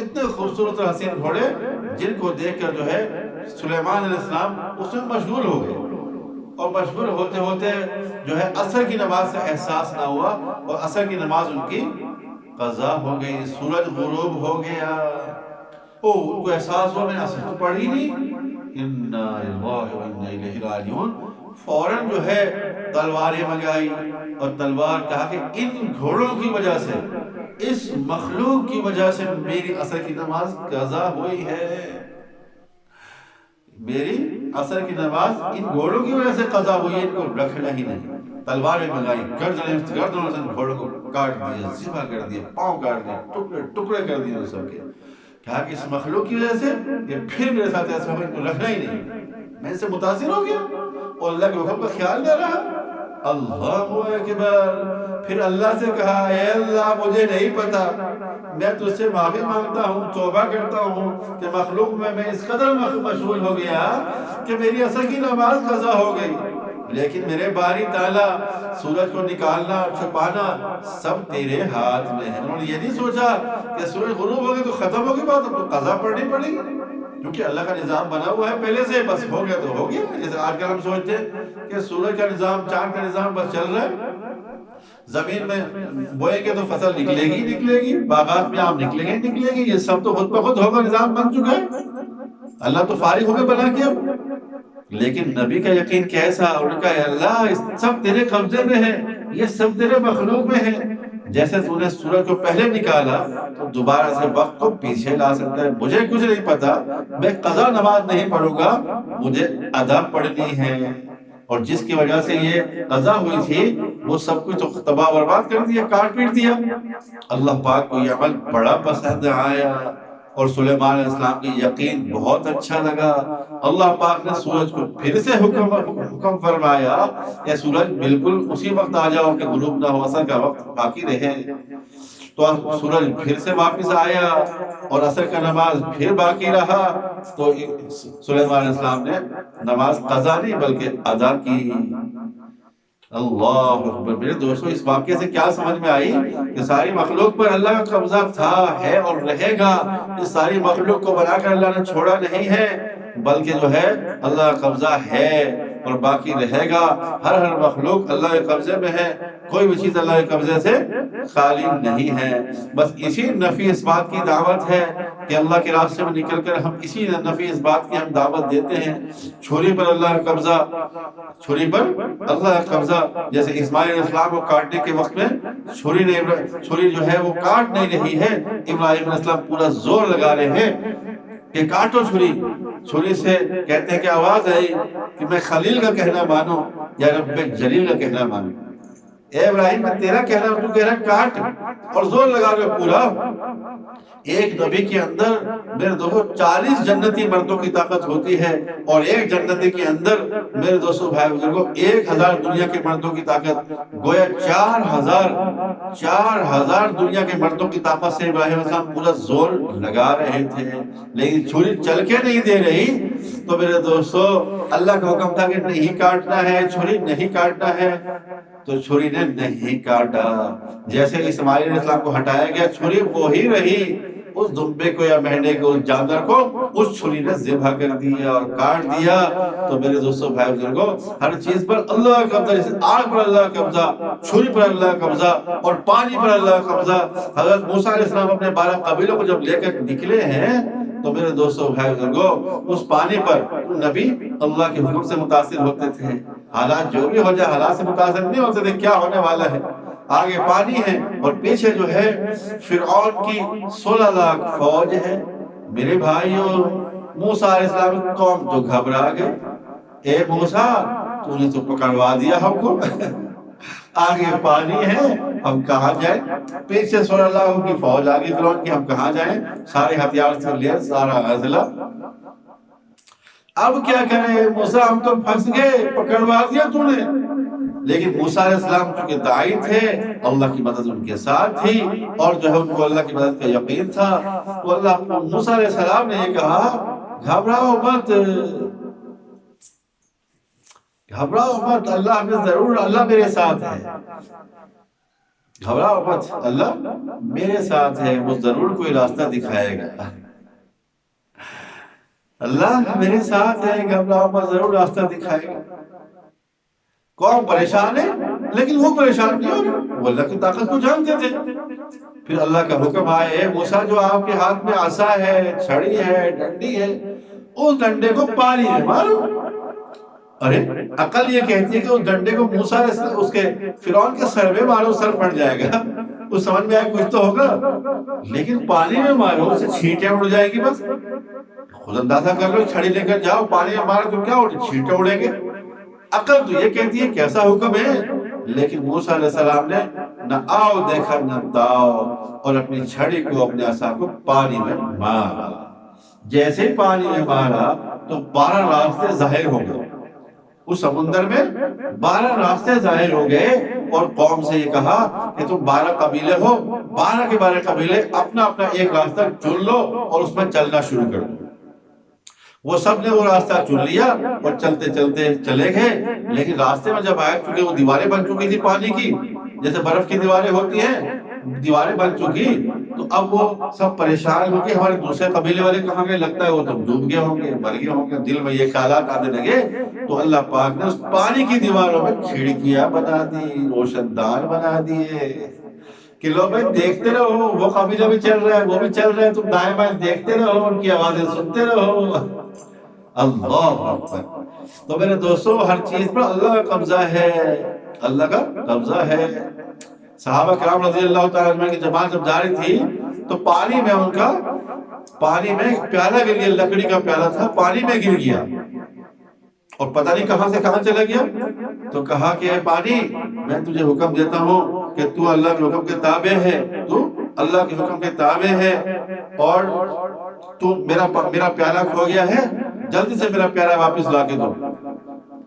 اتنے خوبصورت اور حسین گھوڑے جن کو دیکھ کر جو ہے سلیمان علیہ السلام اس میں مشغول ہو گئے، اور مشغول ہوتے ہوتے جو ہے عصر کی نماز سے احساس نہ ہوا، اور عصر کی نماز ان کی قضا ہو گئی، سورج غروب ہو گیا، ان کو احساس ہوا میں نے عصر تو پڑھی نہیں، انا للہ و انا الیہ راجعون، فوراً جو ہے تلواریں منگائی، اور تلوار کہا کہ ان گھوڑوں کی وجہ سے، اس مخلوق کی وجہ سے میری عصر کی نماز قضا ہوئی ہے، میری عصر کی نماز ان گھوڑوں کی وجہ سے قضا ہوئی ہے، ان کو رکھنا ہی نہیں۔ تلواریں منگائی، گردنوں سے گھوڑوں کو کاٹ دیا، ذبح کر دیا، پاؤں کاٹ دیا، ٹکڑے ٹکڑے کر دیے سب کے، کہا کہ اس مخلوق کی وجہ سے یہ پھر میرے ساتھ ایسا ہوا، ان کو رکھنا ہی نہیں، میں ان سے متاثر ہو گیا اور اللہ کے حکم کا خیال نہ رہا۔ اللہ اکبر، پھر اللہ سے کہا اے اللہ مجھے نہیں پتا، میں تجھ سے معافی مانگتا ہوں، توبہ کرتا ہوں کہ مخلوق میں اس قدر مشغول ہو گیا کہ میری عصر کی نماز قضا ہو گئی، لیکن میرے باری تعالیٰ سورج کو نکالنا اور چھپانا سب تیرے ہاتھ میں ہے۔ انہوں نے یہ نہیں سوچا کہ سورج غروب ہو گیا تو ختم ہوگی بات، اب تو قضا پڑھنی پڑے گی، کیونکہ اللہ کا نظام بنا ہوا ہے پہلے سے، بس ہو گیا تو ہو گیا۔ جیسے آج کل ہم سوچتے ہیں کہ سورج کا نظام، چاند کا نظام بس چل رہا ہے، زمین میں بوئیں گے تو فصل نکلے گی، باغات میں آم نکلیں گے، یہ سب تو خود بخود ہوگا، نظام بن چکا ہے، اللہ تو فارغ ہو کے بنا کے اب۔ لیکن نبی کا یقین کیسا، ان کا اللہ سب تیرے قبضے میں ہے، یہ سب تیرے مخلوق میں ہے، جیسے تو نے سورج کو پہلے نکالا تو دوبارہ سے وقت کو پیچھے لا سکتا ہے، مجھے کچھ نہیں پتا، میں قضا نماز نہیں پڑھوں گا، مجھے ادا پڑھنی ہے، اور جس کی وجہ سے یہ قضا ہوئی تھی وہ سب کچھ تو تباہ برباد کر دیا، کاٹ پیٹ دیا۔ اللہ پاک کو یہ عمل بڑا پسند آیا، اور سلیمان علیہ السلام کی یقین بہت اچھا لگا۔ اللہ پاک نے سورج کو پھر سے حکم فرمایا کہ سورج بالکل اسی وقت آ جاؤ کہ غروب نہ ہو، عصر کا وقت باقی رہے، تو سورج پھر سے واپس آیا اور عصر کا نماز پھر باقی رہا، تو سلیمان علیہ السلام نے نماز قضا نہیں بلکہ ادا کی۔ اللہ اکبر۔ میرے دوستو اس واقعے سے کیا سمجھ میں آئی کہ ساری مخلوق پر اللہ کا قبضہ تھا، ہے اور رہے گا، اس ساری مخلوق کو بنا کر اللہ نے چھوڑا نہیں ہے، بلکہ جو ہے اللہ کا قبضہ ہے اور باقی رہے گا، ہر مخلوق اللہ کے قبضے میں ہے، کوئی بھی چیز اللہ کے قبضے سے خالی نہیں ہے۔ بس اسی نفی اس بات کی دعوت ہے کہ اللہ کے راستے میں نکل کر ہم اسی نفی اس بات کی ہم دعوت دیتے ہیں۔ چھری پر اللہ کا قبضہ، چھری پر اللہ کا قبضہ، جیسے اسماعیل علیہ السلام کو کاٹنے کے وقت میں چھری جو ہے وہ کاٹ نہیں رہی ہے، ابراہیم علیہ السلام پورا زور لگا رہے ہیں کہ کاٹو چھری سے کہتے ہیں کہ آواز آئی کہ میں خلیل کا کہنا مانوں یا رب جلیل کا کہنا مانوں۔ اے ابراہیم میں تیرا کہہ رہا ہوں، تو کہہ رہا کاٹ، اور زور لگا رہے پورا۔ ایک نبی کے اندر میرے دوستو 40 جنتی مردوں کی طاقت ہوتی ہے، اور ایک جنتی کے اندر میرے دوستو بھائی بزرگوں 1000 دنیا کے مردوں کی طاقت، گویا 4000 دنیا کے مردوں کی طاقت سے ابراہیم علیہ السلام پورا زور لگا رہے تھے، لیکن چھری چل کے نہیں دے رہی۔ تو میرے دوستو اللہ کا حکم تھا کہ نہیں کاٹنا ہے، چھری نہیں کاٹنا ہے، تو چھری نے نہیں کاٹا۔ جیسے اسماعیل علیہ السلام کو ہٹایا گیا، چھری وہی رہی، اس دمبے کو یا مہنڈے کو، اس جانور کو اس چھری نے ذبح کر دیا اور کاٹ دیا۔ تو میرے دوستو بھائی بزرگوں ہر چیز پر اللہ کا قبضہ، جیسے آگ پر اللہ کا قبضہ، چھری پر اللہ کا قبضہ، اور پانی پر اللہ کا قبضہ۔ حضرت موسیٰ علیہ السلام اپنے 12 قبیلوں کو جب لے کر نکلے ہیں، تو میرے دوستو بھائی بزرگوں اس پانی پر نبی اللہ کے حکم سے متاثر ہوتے تھے۔ حالات جو بھی ہو جائے، حالات سے متاثر نہیں ہوتے تھے، کیا ہونے والا ہے، آگے پانی ہے اور پیچھے جو ہے فرعون کی 16 لاکھ فوج ہے۔ میرے بھائیوں موسیٰ علیہ السلام کی قوم تو گھبرا گئے، اے موسیٰ تو نے تو پکڑوا دیا ہم کو، آگے پانی ہے ہم کہاں جائیں، پیچھے 16 لاکھ کی فوج آگے فرعون کی، ہم کہاں جائیں، سارے ہتھیار سے لے سارا عضلہ، اب کیا کریں موسیٰ، ہم تو پھنس گئے، پکڑوا دیا تو نے۔ لیکن موسیٰ علیہ السلام چونکہ داعی تھے، اللہ کی مدد ان کے ساتھ تھی، اور جو ہے ان کو اللہ کی مدد کا یقین تھا، تو اللہ موسیٰ علیہ السلام نے یہ کہا گھبراؤ مت، گھبراؤ مت، اللہ میں ضرور، اللہ میرے ساتھ ہے، گھبراؤ مت، اللہ میرے ساتھ ہے، وہ ضرور کوئی راستہ دکھائے گا، اللہ میرے ساتھ ہے، گھبراؤ مت، ضرور راستہ دکھائے گا۔ قوم پریشان ہے، لیکن وہ پریشان نہیں ہو، وہ اللہ کی طاقت کو جانتے تھے۔ پھر اللہ کا حکم آئے، اے موسیٰ جو آپ کے ہاتھ میں عصا ہے، چھڑی ہے، ڈنڈی ہے، اس ڈنڈے کو پانی میں مارو۔ ارے عقل یہ کہتی ہے کہ اس ڈنڈے کو موسیٰ اس کے فرعون کے سر میں مارو، سر پڑ جائے گا، اس سمجھ میں آئے کچھ تو ہوگا، لیکن پانی میں مارو، اس سے چھینٹیں اڑ جائے گی، بس خود اندازہ کر لو، چھڑی لے کر جاؤ پانی میں مارو تو کیا اڑے، چھینٹیں اڑیں گے۔ عقل تو یہ کہتی ہے کیسا حکم ہے، لیکن موسیٰ علیہ السلام نے نہ آؤ دیکھا نہ داؤ، اور اپنی چھڑی کو، اپنے عصا کو پانی میں مارا۔ جیسے پانی میں مارا تو 12 راستے ظاہر ہو گئے، اس سمندر میں 12 راستے ظاہر ہو گئے، اور قوم سے یہ کہا کہ تم 12 قبیلے ہو، 12 کے 12 قبیلے اپنا اپنا ایک راستہ چن لو اور اس میں چلنا شروع کر دو۔ وہ سب نے وہ راستہ چن لیا اور چلتے چلتے چلے گئے، لیکن راستے میں جب آئے، چونکہ وہ دیواریں بن چکی تھی پانی کی، جیسے برف کی دیواریں ہوتی ہیں، دیواریں بن چکی، تو اب وہ سب پریشان ہو گئے، ہمارے دوسرے قبیلے والے کہاں گئے، لگتا ہے وہ تم ڈوب گئے ہوں گے، مر گئے ہوں گے، دل میں یہ خیالات آنے لگے۔ تو اللہ پاک نے اس پانی کی دیواروں میں کھڑکیاں بنا دی، روشن دان بنا دیے کہ لوگ بھائی دیکھتے رہو، وہ قبیلہ بھی چل رہا ہے، وہ بھی چل رہا ہے، تم دائیں بائیں دیکھتے رہو، ان کی آوازیں سنتے رہو۔ اللہ اکبر۔ تو میرے دوستو ہر چیز پر اللہ کا قبضہ ہے، اللہ کا قبضہ ہے۔ صحابہ کرام رضی اللہ تعالیٰ عنہ کی جماعت جب جا رہی تھی تو پانی میں ان کا، پانی میں ایک پیالہ گر گیا، لکڑی کا پیالہ تھا، پانی میں گر گیا، اور پتہ نہیں کہاں سے کہاں چلا گیا۔ تو کہا کہ اے پانی، میں تجھے حکم دیتا ہوں کہ تو اللہ کے حکم کے تابع ہے، تو اللہ کے حکم کے تابع ہے، اور تو میرا پیالہ کھو گیا ہے، جلدی سے میرا پیالہ واپس لا کے دو۔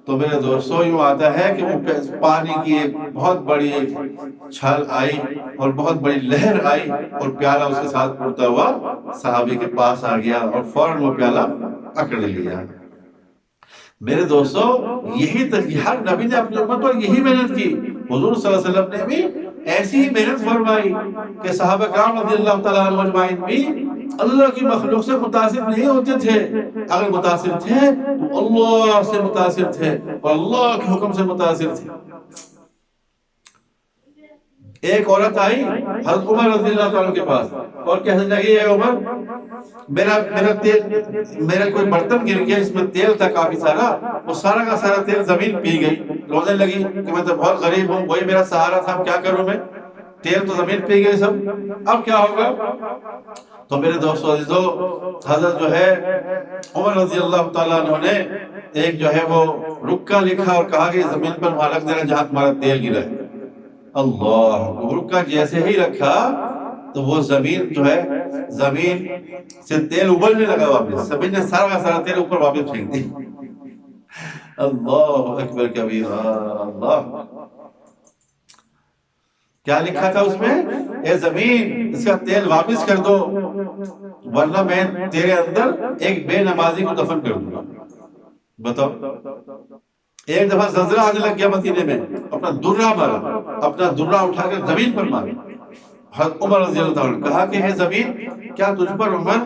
تو میرے دوستوں یوں آتا ہے کہ وہ پانی کی ایک بہت بڑی چھال آئی اور بہت بڑی لہر آئی، اور پیالہ اس کے ساتھ اڑتا ہوا صحابی کے پاس آ گیا، اور فوراً وہ پیالہ پکڑ لیا۔ میرے دوستو یہی ہر نبی نے اپنی امت پر یہی محنت کی، حضور صلی اللہ علیہ وسلم نے بھی ایسی ہی محنت فرمائی کہ صحابہ کرام رضی اللہ تعالیٰ عنہ اجمعین بھی اللہ کی مخلوق سے متاثر نہیں ہوتے تھے، اگر متاثر تھے تو اللہ سے متاثر تھے اور اللہ کے حکم سے متاثر تھے۔ ایک عورت آئی حضرت عمر رضی اللہ تعالیٰ کے پاس اور کہنے لگی، اے عمر، میرا کوئی برتن گر گیا، اس میں تیل تھا کافی سارا، وہ سارا کا سارا تیل زمین پی گئی۔ رونے لگی کہ میں تو بہت غریب ہوں، وہی میرا سہارا تھا، کیا کروں میں، تیل تو زمین پی گئی سب، اب کیا ہوگا؟ تو میرے دوستو عزیزو، حضرت جو ہے عمر رضی اللہ تعالیٰ عنہ نے ایک جو ہے وہ رکا لکھا اور کہا کہ زمین پر وہاں رکھ دینا جہاں تمہارا تیل گرا ہے۔ اللہ رکا جیسے ہی رکھا تو وہ زمین جو ہے، زمین سے تیل ابلنے لگا، واپس زمین نے سارا کا سارا تیل اوپر واپس پھینک دی۔ اللہ اکبر کبیرہ، اللہ کیا لکھا تھا اس میں؟ اے زمین اس کا تیل واپس کر دو ورنہ میں تیرے اندر ایک بے نمازی کو دفن کر دوں گا۔ بتاؤ، ایک دفعہ زلزلہ آنے لگ گیا مدینے میں، اپنا درہ مارا، اپنا درہ اٹھا کر زمین پر مارا۔ حضرت عمر رضی اللہ عنہ کہا کہ اے زمین، کیا تجھ پر عمر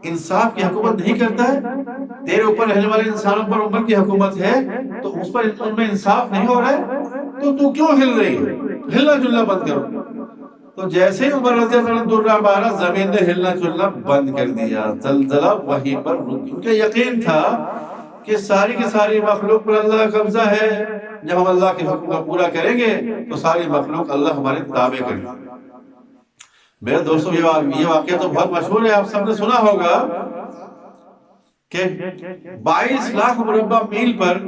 انصاف کی حکومت نہیں کرتا ہے؟ تیرے اوپر رہنے والے انسانوں پر عمر کی حکومت ہے تو اس پر ان میں انصاف نہیں ہو رہا ہے تو کیوں ہل رہی ہے؟ ہلنا جلنا بند کرو۔ تو جیسے ہی عمر رضی اللہ عنہ درہ مارا، زمین نے ہلنا جلنا بند کر دیا، زلزلہ وہیں پر رک گیا۔ ان کا یقین تھا کہ ساری کی ساری مخلوق پر اللہ کا قبضہ ہے، جب ہم اللہ کے حکم کا پورا کریں گے تو ساری مخلوق اللہ ہمارے تابع کرے گی۔ میرے دوستو، یہ واقعہ تو بہت مشہور ہے، آپ سب نے سنا ہوگا کہ 22 لاکھ مربع میل پر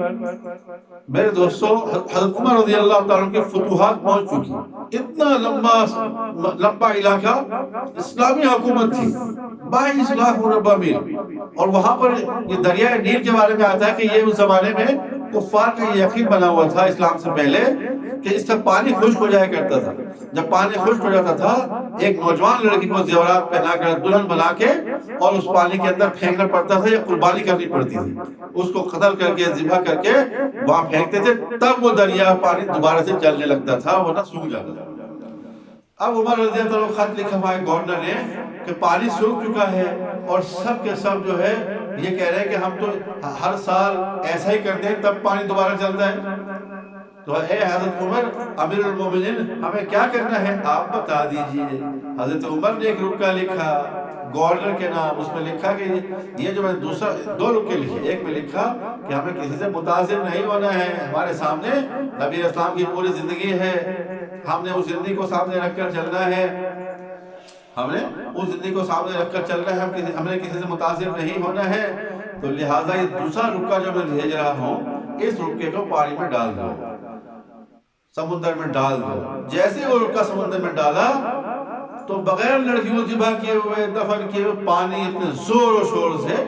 میرے دوستو حضرت عمر رضی اللہ تعالیٰ کی فتوحات پہنچ چکی۔ اتنا لمبا علاقہ اسلامی حکومت تھی، 22 لاکھ مربع میل، اور وہاں پر یہ دریائے نیل کے بارے میں آتا ہے کہ یہ اس زمانے میں کفار کا یہ یقین بنا ہوا تھا اسلام سے پہلے کہ اس کا پانی خشک ہو جایا کرتا تھا۔ جب پانی خشک ہو جاتا تھا، ایک نوجوان لڑکی کو زیورات پہنا کر دلہن بنا کے اور اس پانی کے اندر پھینکنا پڑتا تھا، یا قربانی کرنی پڑتی تھی، اس کو قتل کر کے ذبح کر کے وہاں پھینکتے تھے، تب وہ دریا پانی دوبارہ سے چلنے لگتا تھا، ورنہ سوکھ جاتا تھا۔ اب عمر رضی اللہ عنہ خط لکھا ہوا ہے گورنر نے کہ پانی سوکھ چکا ہے، اور سب کے سب جو ہے یہ کہہ رہے ہیں کہ ہم تو ہر سال ایسا ہی کرتے ہیں تب پانی دوبارہ چلتا ہے۔ تو اے حضرت عمر امیر المومنین، ہمیں کیا کرنا ہے آپ بتا دیجئے۔ حضرت عمر نے ایک رکا لکھا گورنر کے نام، اس میں لکھا کہ یہ جو میں دو رکے لکھے، ایک میں لکھا کہ ہمیں کسی سے متاثر نہیں ہونا ہے، ہمارے سامنے نبی اسلام کی پوری زندگی ہے، ہم نے اس زندگی کو سامنے رکھ کر چلنا ہے، ہم نے اس زندگی کو سامنے رکھ کر چل رہے ہیں، ہم نے کسی سے متاثر نہیں ہونا ہے۔ تو لہٰذا یہ دوسرا رکا جو میں بھیج رہا ہوں، اس رکے کو پانی میں ڈال دو، سمندر میں ڈال دو۔ جیسے وہ رکا سمندر میں ڈالا تو بغیر لڑکی کو ذبح کیے ہوئے، دفن کیے ہوئے، پانی اتنے زور و شور سے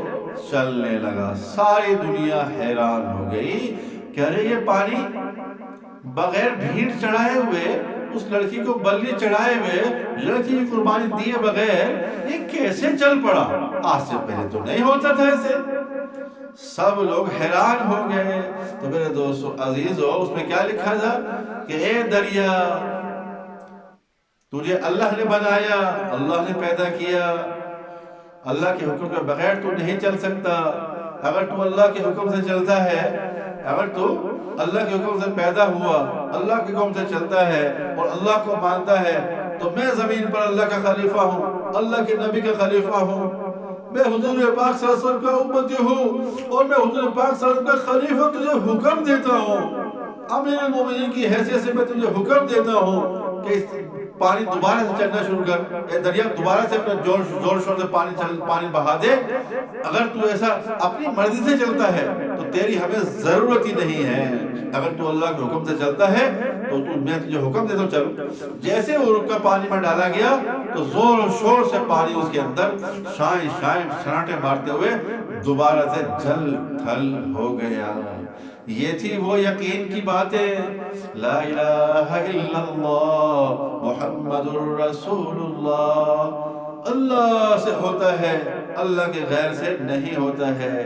چلنے لگا۔ ساری دنیا حیران ہو گئی کہ ارے یہ پانی بغیر بھیڑ چڑھائے ہوئے، اس لڑکی کو بلی چڑھائے ہوئے، لڑکی کی قربانی دیے بغیر یہ کیسے چل پڑا؟ آج سے پہلے تو نہیں ہوتا تھا ایسے۔ سب لوگ حیران ہو گئے۔ تو میرے دوستو عزیزو، اس میں کیا لکھا تھا کہ اے دریا، تجھے اللہ نے بنایا، اللہ نے پیدا کیا، اللہ کے حکم کے بغیر تو نہیں چل سکتا۔ اگر تو اللہ کے حکم سے چلتا ہے، اگر تو اللہ کے حکم سے پیدا ہوا، اللہ کے حکم سے چلتا ہے اور اللہ کو مانتا ہے، تو میں زمین پر اللہ کا خلیفہ ہوں، اللہ کے نبی کا خلیفہ ہوں، میں حضور پاک صلی اللہ علیہ وسلم کا امتی ہوں، اور میں حضور پاک صلی اللہ علیہ وسلم کا خلیفہ تجھے حکم دیتا ہوں، امیر المومنین کی حیثیت سے میں تجھے حکم دیتا ہوں کہ پانی دوبارہ سے چلنا شروع کر، دریا دوبارہ سے اپنا زور شور سے پانی بہا دے۔ اگر تو ایسا اپنی مرضی سے چلتا ہے تو تیری ہمیں ضرورت ہی نہیں ہے، اگر تو اللہ کے حکم سے چلتا ہے تو میں تجھے حکم دیتا ہوں چل۔ جیسے وہ رکا پانی میں ڈالا گیا تو زور و شور سے پانی اس کے اندر شائیں شراٹے مارتے ہوئے دوبارہ سے جل تھل ہو گیا۔ یہ تھی وہ یقین کی باتیں، لا الہ الا اللہ محمد الرسول اللہ، اللہ سے ہوتا ہے، اللہ کے غیر سے نہیں ہوتا ہے۔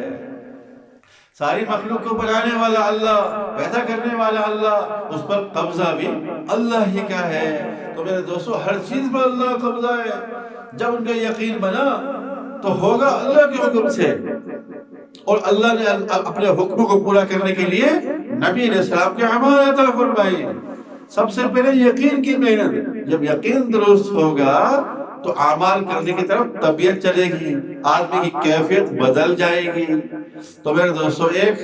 ساری مخلوق کو بنانے والا اللہ، پیدا کرنے والا اللہ، اس پر قبضہ بھی اللہ ہی کا ہے۔ تو میرے دوستو ہر چیز پر اللہ قبضہ ہے۔ جب ان کا یقین بنا تو ہوگا اللہ کے حکم سے، اور اللہ نے اپنے حکم کو پورا کرنے کے لیے نبی علیہ السلام کی امانت عطا فرمائی۔ سب سے پہلے یقین کی محنت، جب یقین درست ہوگا تو اعمال کرنے کی طرف طبیعت چلے گی، آدمی کی کیفیت بدل جائے گی۔ تو میرے دوستو ایک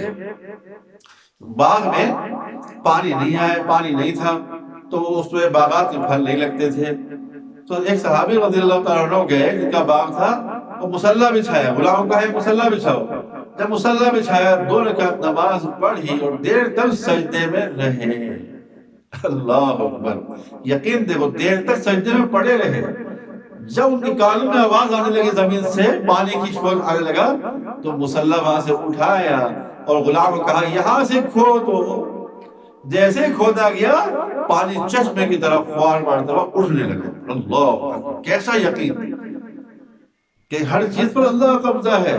باغ میں پانی نہیں تھا، تو اس میں باغات میں پھل نہیں لگتے تھے۔ تو ایک صحابی رضی اللہ تعالیٰ عنہ گئے، جن کا باغ تھا، وہ مصلی بچھایا، غلاموں کا ہے مصلی بچھاؤ۔ جب مصلی بچھایا، 2 رکعت نماز پڑھی اور دیر تک سجدے میں رہے۔ اللہ اکبر، یقین دیکھو دیر تک سجدے میں پڑے رہے، جب ان کی کانوں میں آواز آنے لگی زمین سے، پانی کی شور آنے لگا، تو مصلی وہاں سے اٹھایا اور غلام کو کہا یہاں سے کھودو۔ جیسے کھودا گیا پانی چشمے کی طرف فوار مارتا ہوا اٹھنے لگا۔ اللہ اکبر، کیسا یقین کہ ہر چیز پر اللہ کا قبضہ ہے،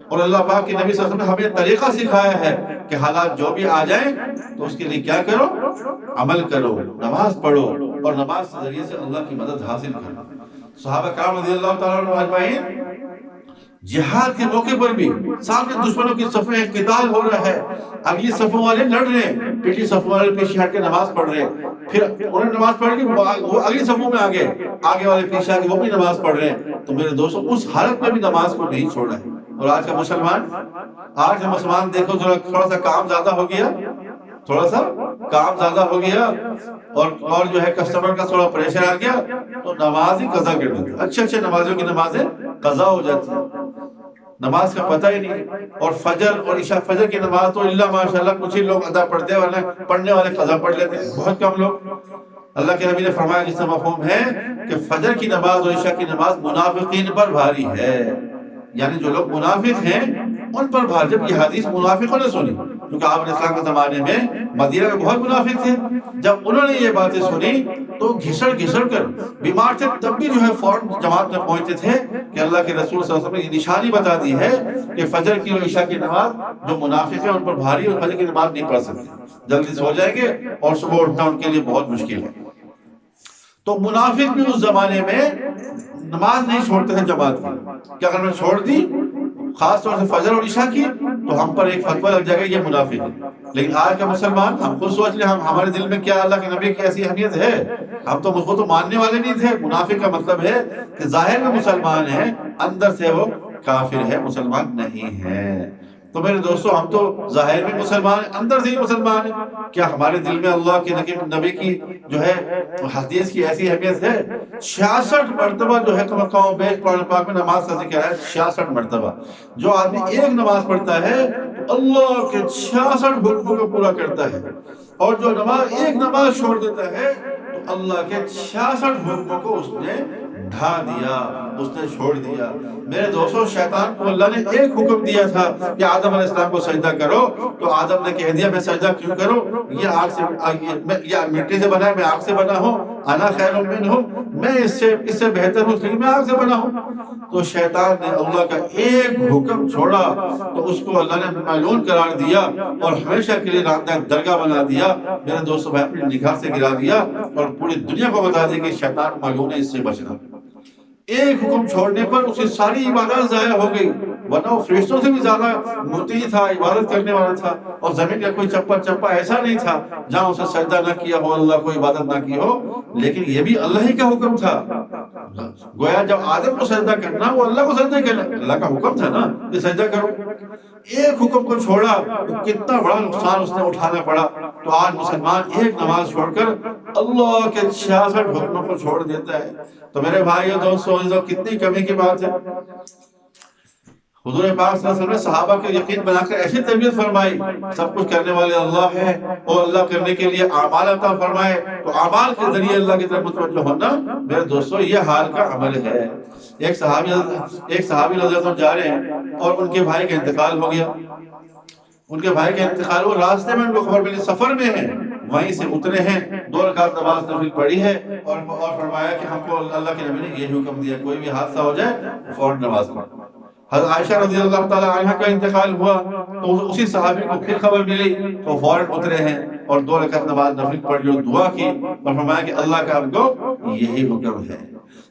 اور اللہ پاک کے نبی صلی اللہ علیہ وسلم نے ہمیں طریقہ سکھایا ہے کہ حالات جو بھی آ جائیں تو اس کے لیے کیا کرو، عمل کرو، نماز پڑھو، اور نماز کے ذریعے سے اللہ کی مدد حاصل کرو۔ صحابہ کرام رضی اللہ تعالیٰ عنہ اجمعین جہاد کے موقع پر بھی سامنے دشمنوں کی صفیں قتال ہو رہا ہے، اگلی صفوں والے لڑ رہے ہیں، پچھلی صفوں والے پیچھے ہٹ کے نماز پڑھ رہے ہیں، پھر انہوں نے نماز پڑھ لی، وہ اگلی صفوں میں آگے، آگے والے پیچھے آگے وہ بھی نماز پڑھ رہے ہیں۔ تو میرے دوستوں اس حالت میں بھی نماز کو نہیں چھوڑا ہے۔ اور آج کا مسلمان دیکھو تھوڑا سا کام زیادہ ہو گیا، تھوڑا سا کام زیادہ ہو گیا، اور جو ہے کسٹمر کا تھوڑا پریشر آ گیا تو نماز ہی قضا کر دیتے، اچھے نمازوں کی نمازیں قضا ہو جاتی ہیں، نماز کا پتہ ہی نہیں۔ اور فجر اور عشاء، فجر کی نماز تو اللہ ماشاءاللہ کچھ ہی لوگ ادا پڑھتے ہیں، ورنہ پڑھنے والے قضا پڑھ لیتے ہیں، بہت کم لوگ۔ اللہ کے نبی نے فرمایا جس سے مفہوم ہے کہ فجر کی نماز اور عشاء کی نماز منافقین پر بھاری ہے، یعنی جو لوگ منافق ہیں ان پر بھاری۔ جب یہ حدیث منافقوں نے سنی، کیونکہ آپ علیہ السلام کے زمانے میں مدینہ میں بہت منافق تھے، جب انہوں نے یہ باتیں سنی تو گھسڑ کر بیمار تھے، تب بھی جو ہے فوراً جماعت میں پہنچتے تھے کہ اللہ کے رسول صلی اللہ علیہ وسلم نے یہ نشانی بتا دی ہے کہ فجر کی اور عشاء کی نماز جو منافق ہیں ان پر بھاری، اور فجر کی نماز نہیں پڑھ سکتے، جلدی سے ہو جائیں گے اور صبح اٹھنا ان کے لیے بہت مشکل ہے۔ تو منافق بھی اس زمانے میں نماز نہیں چھوڑتے تھے جماعت کی، کہ اگر میں چھوڑ دی خاص طور سے فجر اور عشاء کی تو ہم پر ایک فتویٰ لگ جائے گا یہ منافق ہے۔ لیکن آج کا مسلمان، ہم خود سوچ لیں ہمارے دل میں کیا اللہ کے نبی کی ایسی اہمیت ہے، ہم تو اس کو تو ماننے والے نہیں تھے۔ منافق کا مطلب ہے کہ ظاہر میں مسلمان ہے، اندر سے وہ کافر ہے، مسلمان نہیں ہے۔ تو میرے دوستو ہم تو ظاہر میں مسلمان ہیں، اندر سے ہی مسلمان ہیں۔ کیا ہمارے دل میں اللہ کے نبی کی جو ہے حدیث کی ایسی اہمیت ہے؟ 66 مرتبہ جو ہے مکہ و بیت قرآن پاک میں نماز کا ذکر ہے، 66 مرتبہ۔ جو آدمی ایک نماز پڑھتا ہے تو اللہ کے 66 حکموں کو پورا کرتا ہے، اور جو ایک نماز چھوڑ دیتا ہے تو اللہ کے 66 حکموں کو اس نے ڈھا دیا، اس نے چھوڑ دیا۔ میرے دوستو شیطان کو اللہ نے ایک حکم دیا تھا کہ آدم علیہ السلام کو سجدہ کرو، تو آدم نے کہہ دیا میں سجدہ کیوں کروں، یہ آگ سے، یہ مٹی سے بنا ہے، میں آگ سے بنا ہوں، انا خیر منہ، میں اس سے بہتر ہوں لیکن میں آگ سے بنا ہوں۔ تو شیطان نے اللہ کا ایک حکم چھوڑا تو اس کو اللہ نے ملعون قرار دیا اور ہمیشہ کے لیے راندہ درگاہ بنا دیا۔ میرے دوستو بھائی اپنی نگاہ سے گرا دیا اور پوری دنیا کو بتا دیا کہ شیطان ملعون ہے، اس سے بچنا۔ ایک حکم چھوڑنے پر اس کی ساری عبادت ضائع ہو گئی، ورنہ وہ فرشتوں سے بھی زیادہ مطیع تھا، عبادت کرنے والا تھا، اور زمین کا کوئی چپا ایسا نہیں تھا جہاں اسے سجدہ نہ کیا ہو، اللہ کو عبادت نہ کی ہو۔ لیکن یہ بھی اللہ ہی کا حکم تھا، گویا جب آدم کو سجدہ کرنا وہ اللہ کو سجدہ کرنا، اللہ کا حکم تھا نا کہ سجدہ کرو۔ ایک حکم کو چھوڑا تو کتنا بڑا نقصان اس نے اٹھانا پڑا۔ تو آج مسلمان ایک نماز چھوڑ کر اللہ کے 66 حکموں کو چھوڑ دیتا ہے۔ تو میرے بھائیو دوستو کتنی کمی کی بات ہے۔ حضور پاک صلی اللہ علیہ وسلم نے صحابہ کے یقین بنا کر ایسی تربیت فرمائی، سب کچھ کرنے والے اللہ ہے، اور اللہ کرنے کے لیے اعمال عطا فرمائے، تو اعمال کے ذریعے اللہ کی طرف متوجہ ہونا میرے دوستو یہ حال کا عمل ہے۔ ایک صحابی رضی اللہ عنہ جا رہے ہیں اور ان کے بھائی کا انتقال ہو گیا۔ ان کے بھائی کا انتقال، وہ راستے میں ان کو خبر ملی، سفر میں ہیں، وہیں سے اترے ہیں، 2 رکعت نماز نفل پڑھی ہے، اور فرمایا کہ ہم کو اللہ کے نبی نے یہ حکم دیا کوئی بھی حادثہ ہو جائے فوراً نماز پڑھو۔ حضرت عائشہ رضی اللہ تعالی عنہ کا انتقال ہوا تو اسی صحابی کو پھر خبر ملی تو فوراً اترے ہیں اور 2 رکعت نماز نفل پڑھی اور دعا کی، اور فرمایا کہ اللہ کا ہم کو یہی حکم ہے۔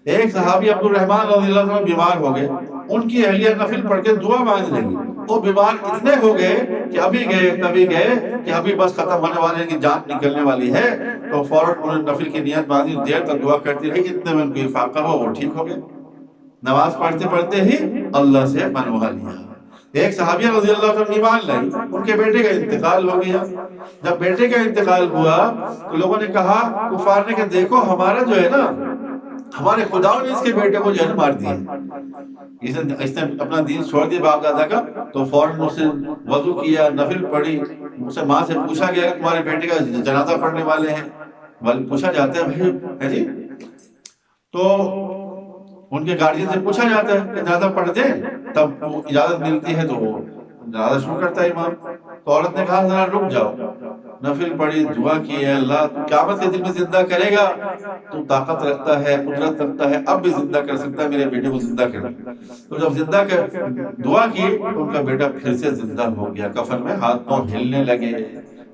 ایک صحابی عبد الرحمن رضی اللہ عنہ بیمار ہو گئے، ان کی اہلیہ نفل پڑھ کے دعا مانگنے لگی، وہ بیمار اتنے ہو گئے کہ ابھی گئے کہ ابھی بس ختم ہونے والے کی جان نکلنے والی ہے، تو فوراً انہوں نے نفل کی نیت باندھی، دیر تک دعا کرتی رہی، اتنے میں ان کو افاقہ ہوا، وہ ٹھیک ہو گئے، نماز پڑھتے پڑھتے ہی اللہ سے منوا لیا۔ ایک صحابیہ رضی اللہ عنہ ایمان لائی، ان کے بیٹے کا انتقال ہو گیا۔ جب بیٹے کا انتقال ہوا تو لوگوں نے کہا، کفار نے کہ دیکھو ہمارا جو ہے نا ہمارے خدا نے اس کے بیٹے کو جو ہے مار دیا، اس نے اپنا دین چھوڑ دیا باپ دادا کا، تو فوراً اس نے وضو کیا، نفل پڑھی، اس سے ماں سے پوچھا گیا کہ تمہارے بیٹے کا جنازہ پڑھنے والے ہیں، بل پوچھا جاتا ہے بھائی ہے جی، تو ان کے گارجین سے پوچھا جاتا ہے کہ جنازہ پڑھ دیں، تب اجازت ملتی ہے تو وہ جنازہ شروع کرتا ہے امام۔ تو عورت نے کہا ذرا رک جاؤ، نفل پڑھی، دعا کی، ہے اللہ تو قیامت کے دن میں زندہ کرے گا، تو طاقت رکھتا ہے، قدرت رکھتا ہے، اب بھی زندہ کر سکتا ہے، میرے بیٹے کو زندہ کر۔ تو جب زندہ کر دعا کی تو ان کا بیٹا پھر سے زندہ ہو گیا، کفن میں ہاتھ پاؤں ہلنے لگے۔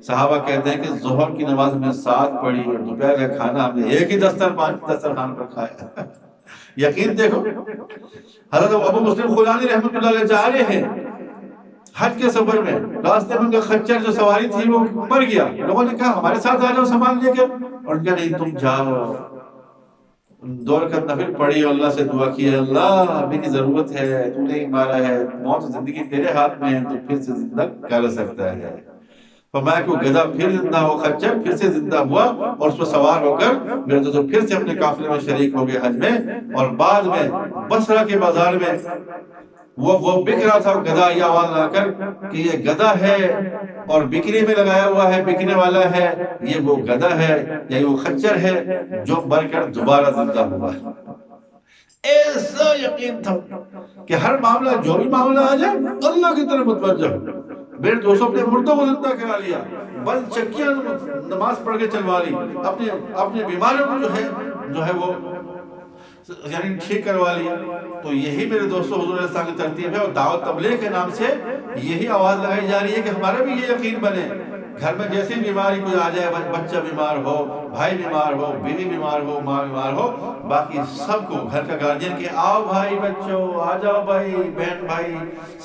صحابہ کہتے ہیں کہ ظہر کی نماز ہم نے 7 پڑھی اور دوپہر کا کھانا ہم نے ایک ہی دسترخوان پر کھایا۔ یقین دیکھو، حضرت ابو مسلم خولانی رحمۃ اللہ علیہ جا رہے ہیں حج کے سفر میں، راستے میں ان کا خچر جو سواری تھی وہ مر گیا، لوگوں نے کہا ہمارے ساتھ آ جاؤ سامان لے کے، اور ان کا نہیں تم جاؤ۔ 2 رکعت نفل پڑھی اور اللہ سے دعا کی، اللہ ابھی کی ضرورت ہے، تو نے مارا ہے، موت و زندگی تیرے ہاتھ میں ہے، تو پھر سے زندہ کر سکتا ہے۔ فرمایا کہ وہ گدھا پھر زندہ ہو، خچر پھر سے زندہ ہوا، اور اس پر سوار ہو کر میرے دوستوں پھر سے اپنے قافلے میں شریک ہو گئے حج میں۔ اور بعد میں بصرہ کے بازار میں وہ بک رہا تھا گدھا، یہ آواز لا کر کہ یہ گدھا ہے اور بکری میں لگایا ہوا ہے، بکنے والا ہے، یہ وہ گدھا ہے یا یہ وہ خچر ہے جو مر کر دوبارہ زندہ ہوا ہے۔ ایسا یقین تھا کہ ہر معاملہ، جو بھی معاملہ آ جائے اللہ کی طرف متوجہ ہو۔ میرے دوستوں اپنے مردوں کو زندہ کرا لیا، بند چکیاں نماز پڑھ کے چلوا لی، اپنے بیماروں کو جو ہے وہ یعنی ٹھیک کروا لیا۔ تو یہی میرے دوستوں حضور علیہ السلام کی ترتیب ہے، اور دعوت تبلیغ کے نام سے یہی آواز لگائی جا رہی ہے کہ ہمارا بھی یہ یقین بنے۔ گھر میں جیسی بیماری کوئی آ جائے، بچہ بیمار ہو، بھائی بیمار ہو، بیوی بیمار ہو، ماں بیمار ہو، باقی سب کو گھر کا گارجین کہ آؤ بھائی بچوں، آ جاؤ بھائی بہن بھائی،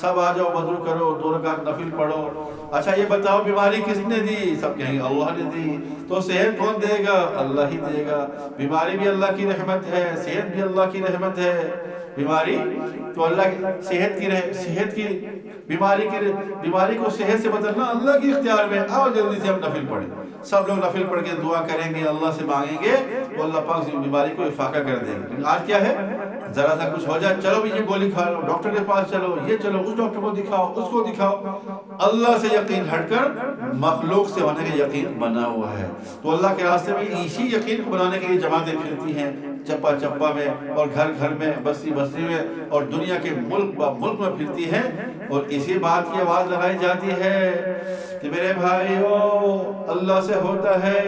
سب آ جاؤ، وضو کرو، 2 رکعت نفل پڑھو۔ اچھا یہ بتاؤ بیماری کس نے دی؟ سب کہیں گے اللہ نے دی۔ تو صحت کون دے گا؟ اللہ ہی دے گا۔ بیماری بھی اللہ کی رحمت ہے، صحت بھی اللہ کی رحمت ہے۔ بیماری تو اللہ کی صحت کی بیماری کو صحت سے بدلنا اللہ کی اختیار میں۔ آؤ جلدی سے ہم نفل پڑھیں، سب لوگ نفل پڑھ کے دعا کریں گے، اللہ سے مانگیں گے تو اللہ پاک بیماری کو افاقہ کر دیں گے۔ لیکن آج کیا ہے، ذرا سا کچھ ہو جائے، چلو بھی یہ گولی کھا لو، ڈاکٹر کے پاس چلو، یہ چلو، اس ڈاکٹر کو دکھاؤ، اس کو دکھاؤ۔ اللہ سے یقین ہٹ کر مخلوق سے ہونے کا یقین بنا ہوا ہے۔ تو اللہ کے راستے میں اسی یقین کو بنانے کے لیے جماعتیں پھرتی ہیں، چپا چپا میں اور گھر گھر میں، بستی بستی میں، اور دنیا کے ملک ملک میں پھرتی ہیں، اور اسی بات کی آواز لگائی جاتی ہے کہ میرے بھائیو، اللہ سے ہوتا ہے،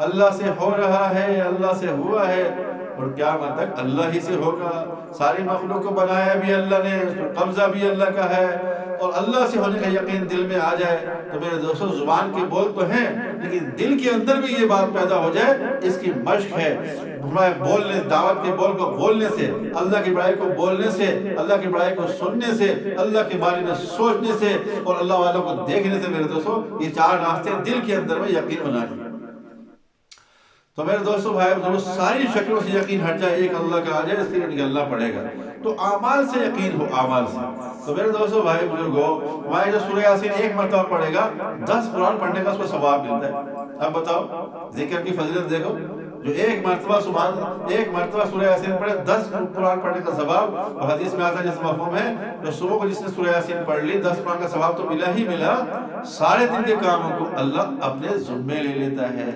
اللہ سے ہو رہا ہے، اللہ سے ہوا ہے، اور قیامت تک اللہ ہی سے ہوگا۔ ساری مخلوق کو بنایا بھی اللہ نے، اس پر قبضہ بھی اللہ کا ہے، اور اللہ سے ہونے کا یقین دل میں آ جائے تو میرے دوستوں زبان کے بول تو ہیں، لیکن دل کے اندر بھی یہ بات پیدا ہو جائے، اس کی مشق ہے۔ ہمارے بولنے، دعوت کے بول کو بولنے سے، اللہ کی بڑائی کو بولنے سے، اللہ کی بڑائی کو سننے سے، اللہ کے بارے میں سوچنے سے، اور اللہ والوں کو دیکھنے سے میرے دوستوں، یہ 4 راستے دل کے اندر میں یقین بنانے۔ تو میرے دوستوں بھائی بزرگوں، ساری شکلوں سے یقین ہٹ جائے، ایک اللہ کا آ جائے، اس کے لیے نکلنا پڑے گا۔ تو اعمال سے یقین ہو، اعمال سے۔ تو میرے دوستوں بھائی بزرگوں، ہمارے جو سورہ یاسین 1 مرتبہ پڑھے گا، 10 قرآن پڑھنے کا اس کو ثواب ملتا ہے۔ اب بتاؤ ذکر کی فضیلت دیکھو، جو 1 مرتبہ سورہ یاسین پڑھے، 10 قرآن پڑھنے کا ثواب۔ اور حدیث میں آتا ہے، جس مفہوم ہے، جو صبح کو جس نے سورہ یاسین پڑھ لی، 10 قرآن کا ثواب تو ملا ہی ملا، سارے دن کے کاموں کو اللہ اپنے ذمے لے لیتا ہے۔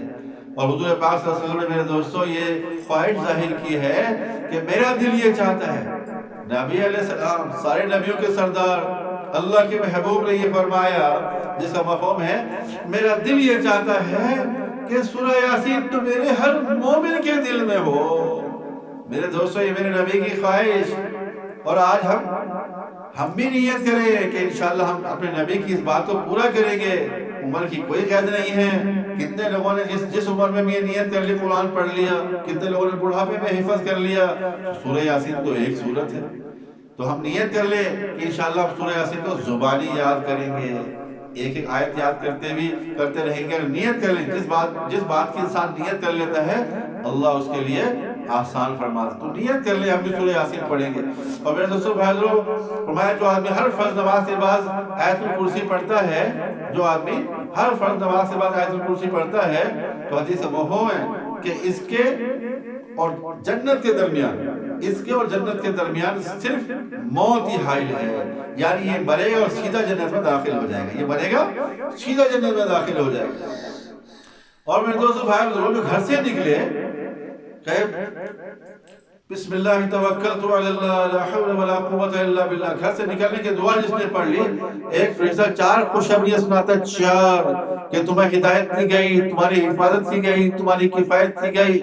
اور حضور پاک صلی اللہ علیہ وسلم نے میرے دوستوں یہ خواہش ظاہر کی ہے کہ میرا دل یہ چاہتا ہے، نبی علیہ السلام سارے نبیوں کے سردار، اللہ کے محبوب نے یہ فرمایا، جس کا مفہوم ہے میرا دل یہ چاہتا ہے کہ سورہ یاسین تو میرے ہر مومن کے دل میں ہو۔ میرے دوستوں یہ میرے نبی کی خواہش، اور آج ہم بھی نیت کریں کہ انشاءاللہ ہم اپنے نبی کی اس بات کو پورا کریں گے۔ عمر کی کوئی قید نہیں ہے، کتنے لوگوں نے جس عمر میں یہ نیت کر لی، قرآن پڑھ لیا، کتنے لوگوں نے بڑھاپے میں حفظ کر لیا۔ سورہ یاسین تو ایک سورت ہے، تو ہم نیت کر لیں کہ انشاءاللہ ہم سورہ یاسین کو زبانی یاد کریں گے، ایک ایک آیت یاد کرتے رہیں گے۔ اگر نیت کر لیں، جس بات کی انسان نیت کر لیتا ہے، اللہ اس کے لیے آسان فرماتا ہے۔ تو نیت کر لیں، ہم بھی سورہ یاسین پڑھیں گے۔ اور میرے دوستوں بھائیو، فرمایا جو آدمی ہر فرض نماز کے بعد آیت الکرسی پڑھتا ہے، جو آدمی ہر فرض نماز کے بعد آیت الکرسی پڑھتا ہے، تو حدیث مفہوم ہے کہ اس کے اور جنت کے درمیان، اس کے اور جنت کے درمیان صرف موت ہی حائل ہے، یعنی یہ مرے گا اور سیدھا جنت میں داخل ہو جائے گا، یہ مرے گا سیدھا جنت میں داخل ہو جائے گا۔ اور میرے دوستو بھائی بزرگوں، جو گھر سے نکلے کہ بسم اللہ توکلت علی اللہ لا حول ولا قوت الا باللہ، گھر سے نکلنے کے دعا جس نے پڑھ لی، ایک فرشتہ 4 خوشخبریاں سناتا ہے، 4 کہ تمہیں ہدایت کی گئی، تمہاری حفاظت کی گئی، تمہاری کفایت کی گئی،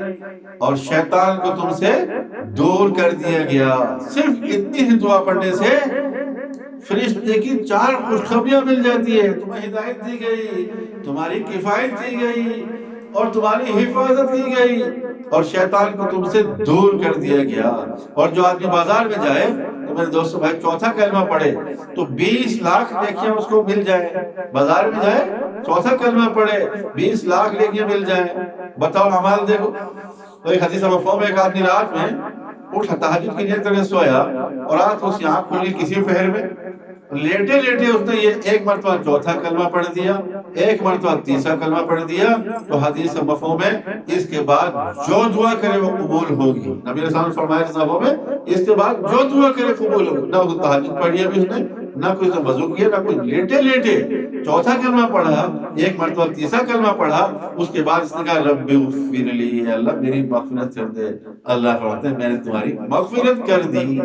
اور شیطان کو تم سے دور کر دیا گیا۔ صرف اتنی سی دعا پڑھنے سے فرشتے کی 4 خوشخبریاں مل جاتی ہے، تمہیں ہدایت دی گئی، تمہاری کفایت کی گئی، اور تمہاری حفاظت کی گئی، اور شیطان کو تم سے دور کر دیا گیا۔ اور جو آدمی بازار میں جائے تو میرے دوستو بھائی چوتھا کلمہ پڑھے تو 20 لاکھ نیکیاں اس کو مل جائے، بازار میں جائے چوتھا کلمہ پڑھے 20 لاکھ نیکیاں مل جائیں۔ بتاؤ اعمال دیکھو۔ تو ایک حدیث مفہوم ہے، ایک آدمی رات میں اٹھا تہجد کی نیت کر کے سویا، اور رات اس کی آنکھ کھلی کسی پہر میں، لیٹے لیٹے اس نے یہ ایک مرتبہ چوتھا کلمہ پڑھ دیا، ایک مرتبہ تیسرا کلمہ پڑھ دیا، تو حدیث مفہوم ہے اس کے بعد جو دعا کرے وہ قبول ہوگی۔ نبی علیہ السلام نے فرمایا اس مفہوم ہے اس کے بعد جو دعا کرے قبول ہوگی۔ نہ اس تہجد پڑھی ابھی اس نے، نہ کوئی وضو کیا، نہ کوئی، لیٹے لیٹے چوتھا کلمہ پڑھا، ایک مرتبہ تیسرا کلمہ پڑھا، اس کے بعد اس نے کہا رب اغفر لی، اللہ میری مغفرت کر دے۔ اللہ فرماتے ہیں میں نے تمہاری مغفرت کر دی۔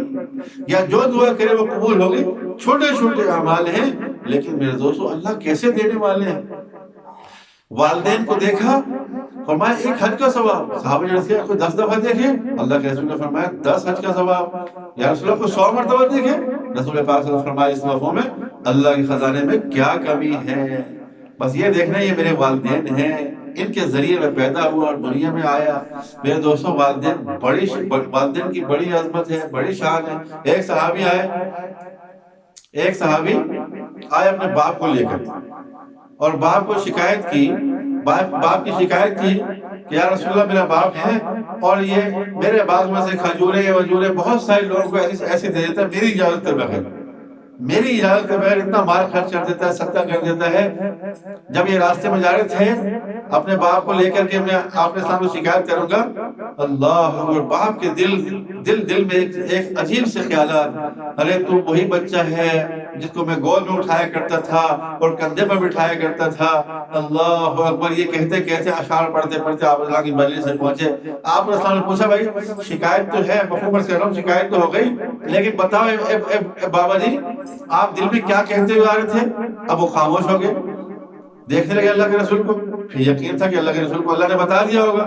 یا جو دعا کرے وہ قبول ہوگی۔ چھوٹے چھوٹے اعمال ہیں لیکن میرے دوستو اللہ کیسے دینے والے ہیں۔ والدین کو دیکھا، فرمایا 1 حج کا ثواب، صحابہ نے کہا کوئی 10 دفعہ دیکھے، اللہ کے رسول نے فرمایا 10 حج کا ثواب۔ یا رسول اللہ کو 100 مرتبہ دیکھے، رسول پاک صلی اللہ علیہ وسلم نے فرمایا اس مفہوم میں اللہ کے خزانے میں کیا کمی ہے، بس یہ دیکھنا یہ میرے والدین ہیں، ان کے ذریعے میں پیدا ہوا اور دنیا میں آیا۔ میرے دوستوں والدین کی بڑی عظمت ہے، بڑی شان ہے۔ ایک صحابی آئے اپنے باپ کو لے کر، اور باپ کو شکایت کی، باپ کی شکایت کی کہ یا رسول اللہ میرا باپ ہے اور یہ میرے باغ میں سے کھجورے وجورے بہت سارے لوگوں کو ایسے دے دیتا ہے میری اجازت کے بغیر، میری اجازت کے بغیر اتنا مال خرچ کر دیتا ہے، صدقہ کر دیتا ہے۔ جب یہ راستے میں جا رہے تھے اپنے باپ کو لے کر کے میں آپ کے سامنے شکایت کروں گا، اللہ اکبر، باپ کے دل میں ایک عجیب سے خیالات، ارے تو وہی بچہ ہے جس کو میں گود میں اٹھایا کرتا تھا اور کندھے پر بٹھایا کرتا تھا۔ اللہ اکبر، یہ کہتے کہتے اشعار پڑھتے پڑھتے آپ اللہ کی مجلس سے پہنچے۔ آپ نے نے پوچھا بھائی شکایت تو ہے، مفہوم سے کہہ رہا ہوں شکایت تو ہو گئی، لیکن بتاؤ بابا جی آپ دل میں کیا کہتے ہوئے آ رہے تھے؟ اب وہ خاموش ہو گئے، دیکھنے لگے اللہ کے رسول کو، پھر یقین تھا کہ اللہ کے رسول کو اللہ نے بتا دیا ہوگا۔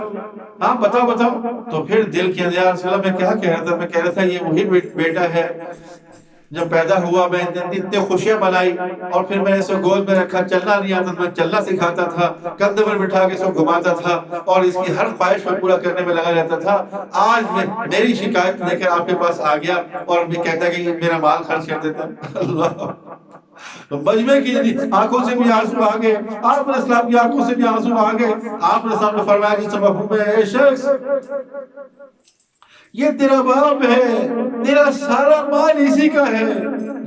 ہاں بتاؤ۔ تو پھر دل کے اندر یا رسول اللہ میں کیا کہہ رہا تھا؟ میں کہہ رہا تھا یہ وہی بیٹا ہے جب پیدا ہوا میں اتنے خوشیاں منائی، اور پھر میں نے اسے گود میں رکھا، چلنا نہیں آتا، میں چلنا سکھاتا تھا، کندھے پر بٹھا کے اسے گھماتا تھا اور اس کی ہر خواہش کو پورا کرنے میں لگا رہتا تھا۔ آج میں میری شکایت لے کر آپ کے پاس آ گیا اور میں کہتا کہ میرا مال خرچ کر دیتا۔ اللہ، مجمع کی آنکھوں سے بھی آنسو آ گئے، آپ علیہ السلام کی آنکھوں سے بھی آنسو آ گئے۔ آپ علیہ السلام نے فرمایا جس سے مفہوم ہے اے شخص یہ تیرا باپ ہے، تیرا سارا مال اسی کا ہے،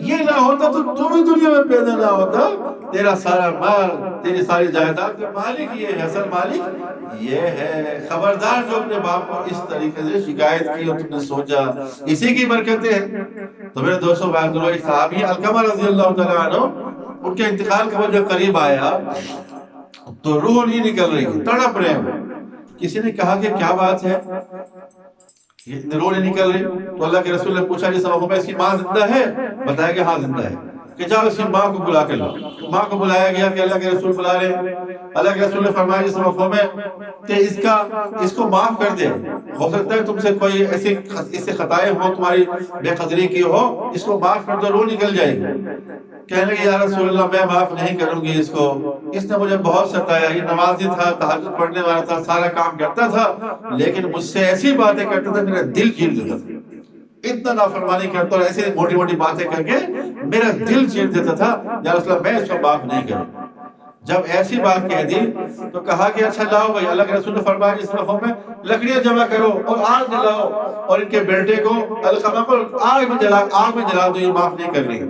یہ نہ ہوتا تو تم بھی دنیا میں پیدا نہ ہوتا، تیرا سارا مال، تیری ساری جائیداد کا مالک یہ ہے، اصل مالک یہ ہے۔ خبردار جو اپنے باپ کو اس طریقے سے شکایت کی اور تم نے سوچا اسی کی برکتیں ہیں۔ تو میرے دوستوں ایک صحابی علقمہ رضی اللہ تعالیٰ عنہ، ان کے انتقال کا وقت جب قریب آیا تو روح نہیں نکل رہی، تڑپ رہے ہیں۔ کسی نے کہا کہ کیا بات ہے، روح نہیں نکل رہی؟ تو اللہ کے رسول نے پوچھا جس وقت میں اس کی ماں زندہ ہے؟ بتایا کہ ہاں زندہ ہے، کہ جاؤ اس کی ماں کو بلا کر لاؤ۔ ماں کو بلایا گیا کہ اللہ کے رسول بلا رہے ہیں۔ اللہ کے رسول نے فرمایا جس مفہوم ہے کہ اس کو معاف کر دے، ہو سکتا ہے تم سے کوئی ایسی اس سے خطائیں ہو، تمہاری بے قدری کی ہو، اس کو معاف کر دو، روح نکل جائے گی۔ کہنے لگے یا رسول اللہ میں معاف نہیں کروں گی اس کو، اس نے مجھے بہت ستایا، یہ نمازی تھا، تہجد پڑھنے والا تھا، سارا کام کرتا تھا، لیکن مجھ سے ایسی باتیں کرتا تھا میرا دل چیر دیتا تھا، اتنا نافرمانی کرتا اور ایسی موٹی موٹی باتیں کر کے میرا دل چیر دیتا تھا، یا رسول اللہ میں اس کو معاف نہیں کروں۔ جب ایسی بات کہہ دی تو کہا کہ اچھا لاؤ بھائی، اللہ کے رسول نے فرمایا اس مفہوم میں لکڑیاں جمع کرو اور آگ جلاؤ اور ان کے بیٹے کو علقمہ کو آگ میں جلا دو، یہ معاف نہیں کر رہی۔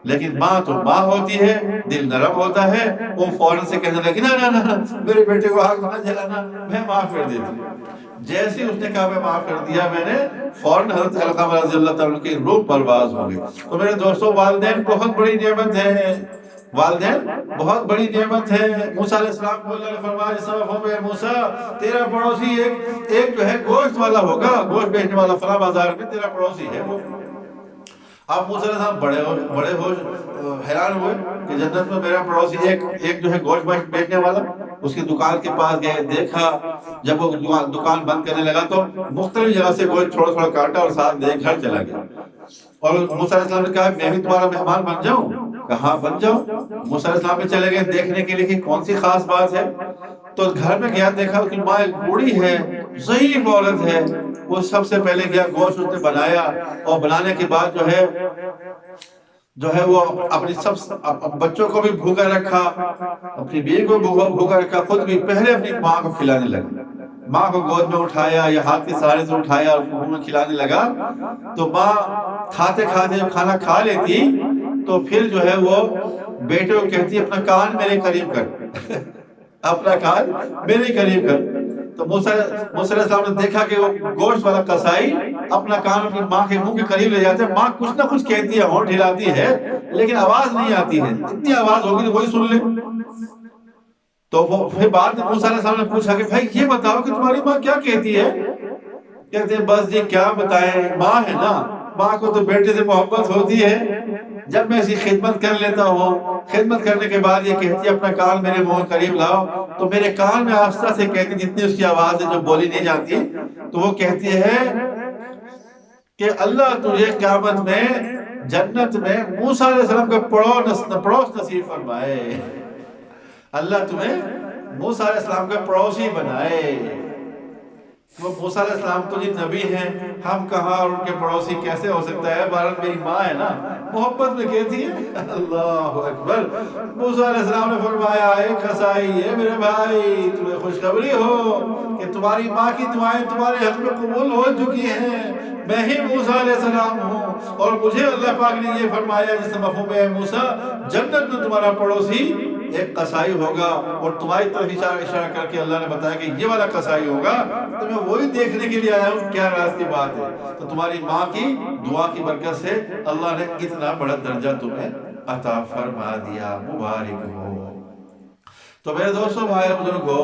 لیکن ماں تو ماں ہوتی ہے، دل نرم ہوتا ہے، وہ فوراً سے کہنے لگی نا میرے بیٹے کو آگ نہ جلانا، میں معاف کر دیتی ہوں۔ جیسے اس نے کہا میں معاف کر دیا میں نے، فوراً حضرت علقمہ رضی اللہ تعالیٰ کی روح پرواز ہو گئی۔ تو میرے دوستوں، والدین بہت بڑی نعمت ہے، والدین بہت بڑی نعمت ہے۔ موسیٰ علیہ السلام کو اللہ نے فرمایا جس مفہوم ہے، موسیٰ تیرا پڑوسی ایک جو ہے گوشت والا ہوگا، گوشت بیچنے والا فلاں بازار میں تیرا پڑوسی ہے وہ۔ آپ موسیٰ علیہ السلام بڑے حیران ہوئے کہ جنت میں میرا پڑوسی ایک جو ہے گوشت بیچنے والا۔ اس کی دکان کے پاس گئے، دیکھا، جب وہ دکان بند کرنے لگا تو مختلف جگہ سے گوشت تھوڑا تھوڑا کاٹا اور ساتھ لے گھر چلا گیا۔ اور موسیٰ علیہ السلام نے کہا میں بھی تمہارا مہمان بن جاؤں؟ کہا بن جاؤ۔ موسیٰ علیہ السلام بھی چلے گئے دیکھنے کے لیے کہ کون سی خاص بات ہے۔ تو گھر میں گیا، دیکھا کہ ماں ایک بوڑھی ہے، ضعیف عورت ہے۔ وہ سب سے پہلے گیا، گوشت اس نے بنایا، اور بنانے کے بعد جو ہے وہ اپنی سب بچوں کو بھی بھوکا رکھا، اپنی بیوی کو بھوکا رکھا، خود بھی پہلے اپنی ماں کو کھلانے لگا۔ ماں کو گود میں اٹھایا یا ہاتھ کے سہارے سے اٹھایا اور منہ میں کھلانے لگا۔ تو ماں کھاتے کھاتے جب کھانا کھا لیتی تو پھر جو ہے وہ بیٹے کو کہتی اپنا کان میرے قریب کر اپنا کان میرے قریب کر۔ تو موسیٰ علیہ السلام نے دیکھا کہ وہ گوشت والا قصائی اپنا کان اپنی ماں کے منہ کے قریب لے جاتے ہیں۔ ماں کچھ نہ کچھ کہتی ہے، ہونٹ ہلاتی ہے، لیکن آواز نہیں آتی ہے، اتنی آواز ہوگی تو وہی سن لے۔ تو وہ پھر بعد میں موسیٰ علیہ السلام نے پوچھا کہ بھائی یہ بتاؤ کہ تمہاری ماں کیا کہتی ہے؟ کہتے ہیں بس جی کیا بتائیں، ماں ہے نا، ماں کو تو بیٹے سے محبت ہوتی ہے۔ جب میں اس کی خدمت کر لیتا ہوں، خدمت کرنے کے بعد یہ کہتی ہے اپنا کان میرے منہ قریب لاؤ، تو میرے کان میں آہستہ سے کہتی، جتنی اس کی آواز ہے جو بولی نہیں جاتی، تو وہ کہتی ہے کہ اللہ تجھے قیامت میں جنت میں موسیٰ علیہ السلام کا پڑوس نصیب فرمائے، اللہ تمہیں موسیٰ علیہ السلام کا پڑوسی بنائے۔ وہ موسیٰ علیہ السلام تو جی نبی ہیں، ہم کہاں اور ان کے پڑوسی کیسے ہو سکتا ہے؟ بھارت میری ماں ہے نا، محبت میں کہتی ہے۔ اللہ اکبر۔ موسیٰ علیہ السلام نے فرمایا اے قصائی، اے میرے بھائی، تمہیں خوشخبری ہو کہ تمہاری ماں کی دعائیں تمہارے حق میں قبول ہو چکی ہیں، میں ہی موسیٰ علیہ السلام ہوں، اور مجھے اللہ پاک نے یہ فرمایا جس مفہوم ہے موسیٰ، جنت میں تمہارا پڑوسی ایک قصائی ہوگا، اور تمہاری طرف اشارہ کر کے اللہ نے بتایا کہ یہ والا قصائی ہوگا، تو میں وہی دیکھنے کے لیے آیا ہوں کیا راز کی بات ہے۔ تو تمہاری ماں کی دعا کی برکت سے اللہ نے اتنا بڑا درجہ تمہیں عطا فرما دیا، مبارک ہو۔ تو میرے دوستوں، بھائی بزرگوں،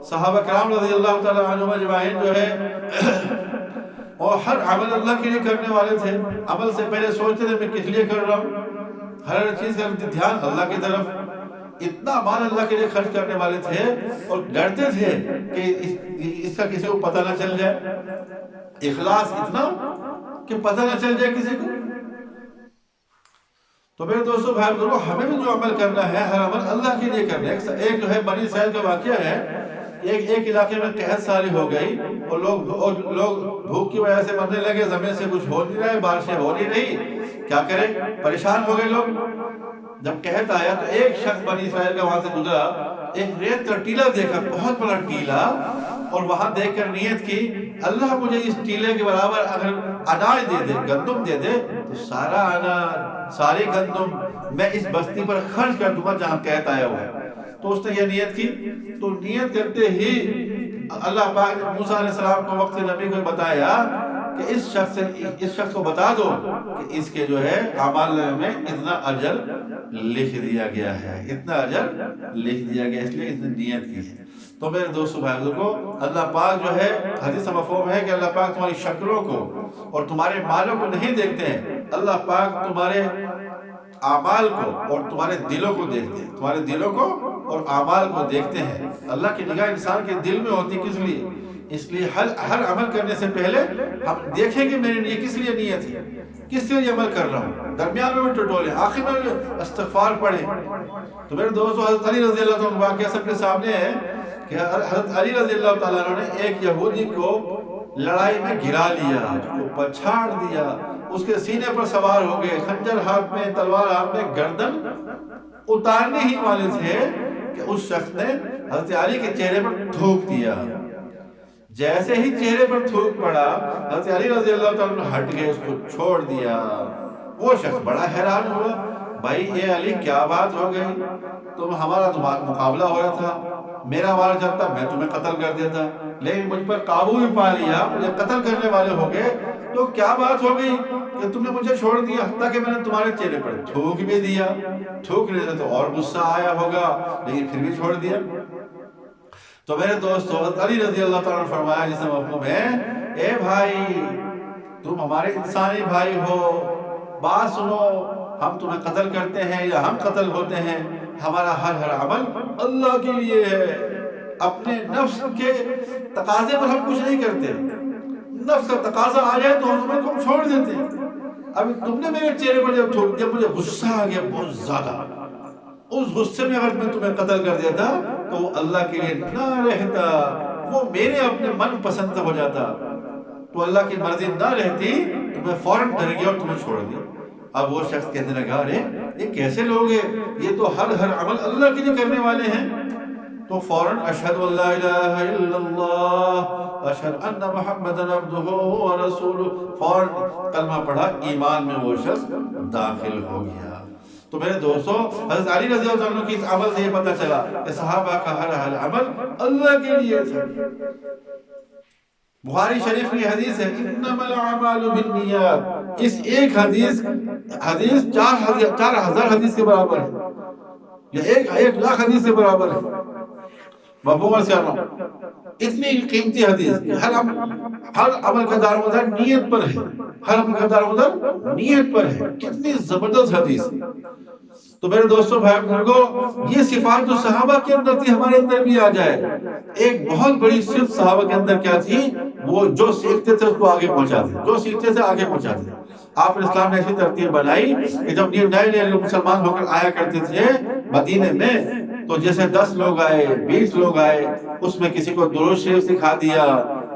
صحابہ کرام رضی اللہ تعالیٰ عنہم اجمعین جو ہے اور ہر عمل اللہ کے لیے کرنے والے تھے۔ عمل سے پہلے سوچتے تھے میں کس لیے کر رہا ہوں، ہر چیز کا دھیان اللہ کی طرف، اتنا مال اللہ کے لیے خرچ کرنے والے تھے، اور ڈرتے تھے کہ اس کا کسی کو پتہ نہ چل جائے، اخلاص اتنا کہ پتہ نہ چل جائے کسی کو۔ تو میرے دوستوں، بھائی بزرگوں، ہمیں بھی جو عمل کرنا ہے، ہر عمل اللہ کے لیے کرنا ہے۔ ایک جو ہے بنی اسرائیل کا واقعہ ہے، ایک علاقے میں قحط ساری ہو گئی، اور لوگ بھوک کی وجہ سے مرنے لگے، زمین سے کچھ ہو نہیں رہا ہے، بارشیں ہو نہیں رہی، کیا کریں، پریشان ہو گئے لوگ۔ جب قحط آیا تو ایک شخص بنی اسرائیل کا وہاں سے گزرا، ایک ریت کا ٹیلا دیکھا، بہت بڑا ٹیلا، اور وہاں دیکھ کر نیت کی اللہ مجھے اس ٹیلے کے برابر اگر اناج دے دے، گندم دے دے، تو سارا اناج، ساری گندم میں اس بستی پر خرچ کر دوں گا جہاں قحط آیا ہوا ہے۔ تو اس نے یہ نیت کی، تو نیت کرتے ہی اللہ پاک نے موسیٰ علیہ السلام کو وقت نبی کو بتایا کہ اس شخص کو بتا دو کہ اس کے جو ہے اعمال میں اتنا اجر لکھ دیا گیا ہے، اتنا اجر لکھ دیا گیا، اس لیے اس نے نیت کی ہے۔ تو میرے دوستو بھائی بزرگوں، اللہ پاک جو ہے، حدیث مفہوم ہے کہ اللہ پاک تمہاری شکلوں کو اور تمہارے مالوں کو نہیں دیکھتے ہیں، اللہ پاک تمہارے اعمال کو اور تمہارے دلوں کو دیکھتے ہیں، تمہارے دلوں کو اور اعمال کو دیکھتے ہیں۔ اللہ کی نگاہ انسان کے دل میں ہوتی، کس لیے؟ اس لیے ہر عمل کرنے سے پہلے ہم دیکھیں کہ میرے لیے کس لیے نیت ہے، کس لیے یہ عمل کر رہا ہوں، درمیان میں بھی ٹٹولے، آخر میں بھی استغفار پڑھیں۔ تو میرے دوستو، حضرت علی رضی اللہ عنہ واقعہ سب کے سامنے ہے کہ حضرت علی رضی اللہ تعالیٰ عنہ نے ایک یہودی کو لڑائی میں گرا لیا، اس کو پچھاڑ دیا، اس کے سینے پر سوار ہو گئے، خنجر ہاتھ میں، تلوار ہاتھ میں، گردن اتارنے ہی والے تھے کہ اس شخص نے حضرت علی کے چہرے پر تھوک دیا۔ جیسے ہی چہرے پر تھوک پڑا، حضرت علی رضی اللہ تعالیٰ عنہ ہٹ گئے، اس کو چھوڑ دیا، وہ شخص بڑا حیران ہوا، بھائی اے علی کیا بات ہو گئی، تم ہمارا مقابلہ ہو رہا تھا، میرا وار چلتا میں تمہیں قتل کر دیتا، لیکن مجھ پر قابو بھی پا لیا، مجھے قتل کرنے والے ہو گئے، تو کیا بات ہو گئی کہ تم نے مجھے چھوڑ دیا، حتیٰ کہ میں نے تمہارے چہرے پر تھوک بھی دیا، تھوک نہیں دیتا تو اور غصہ آیا ہوگا، لیکن پھر بھی چھوڑ دیا۔ تو میرے دوستو علی رضی اللہ تعالیٰ نے فرمایا جس میں مفہوم ہے، اے بھائی تم ہمارے انسانی بھائی ہو، بات سنو، ہم تمہیں قتل کرتے ہیں یا ہم قتل ہوتے ہیں، ہمارا ہر عمل اللہ کے لیے ہے، اپنے نفس کے تقاضے پر ہم کچھ نہیں کرتے، نفس کا تقاضا آ جائے تو ہم کو چھوڑ دیتے ہیں۔ ابھی تم نے میرے چہرے پر جب تھوک دیا، مجھے غصہ آ گیا بہت زیادہ، اس غصے میں اگر میں تمہیں قتل کر دیتا تو وہ اللہ کے لیے نہ رہتا، وہ میرے اپنے من پسند ہو جاتا، تو اللہ کی مرضی نہ رہتی تو میں فوراً ڈر گیا اور تمہیں چھوڑ دیا۔ اب وہ شخص کہنے لگا، ارے یہ کیسے لوگ ہیں، یہ تو ہر عمل اللہ کے لیے کرنے والے ہیں۔ تو فوراً اشہد ان لا الہ الا اللہ اشہد ان محمد عبدہ ورسولہ، فوراً کلمہ پڑھا، ایمان میں وہ شخص داخل ہو گیا۔ تو میرے دوستو حضرت علی رضی اللہ عنہ کی اس عمل سے یہ پتہ چلا کہ صحابہ کا ہر عمل اللہ کے لیے تھا۔ بخاری شریف کی حدیث ہے، انما الاعمال بالنیات، اس ایک حدیث 4000 حدیث کے برابر ہے، یا 1,00,000 حدیث کے برابر ہے۔ مفہوم سے آنا اتنی قیمتی حدیث کہ ہر عمل کا دار مدار نیت پر ہے، ہر عمل کا دار مدار نیت پر ہے، کتنی زبردست حدیث۔ تو میرے دوستوں بھائی بزرگوں، یہ صفات جو صحابہ کے اندر تھی ہمارے اندر بھی آ جائے۔ ایک بہت بڑی صفت صحابہ کے اندر کیا تھی، وہ جو سیکھتے تھے اس کو آگے پہنچاتے، جو سیکھتے تھے آگے پہنچاتے۔ آپ نے اسلام نے ایسی ترتیب بنائی کہ جب نئے لوگ مسلمان ہو کر آیا کرتے تھے مدینے میں، تو جیسے 10 لوگ آئے، 20 لوگ آئے، اس میں کسی کو درود شریف سکھا دیا،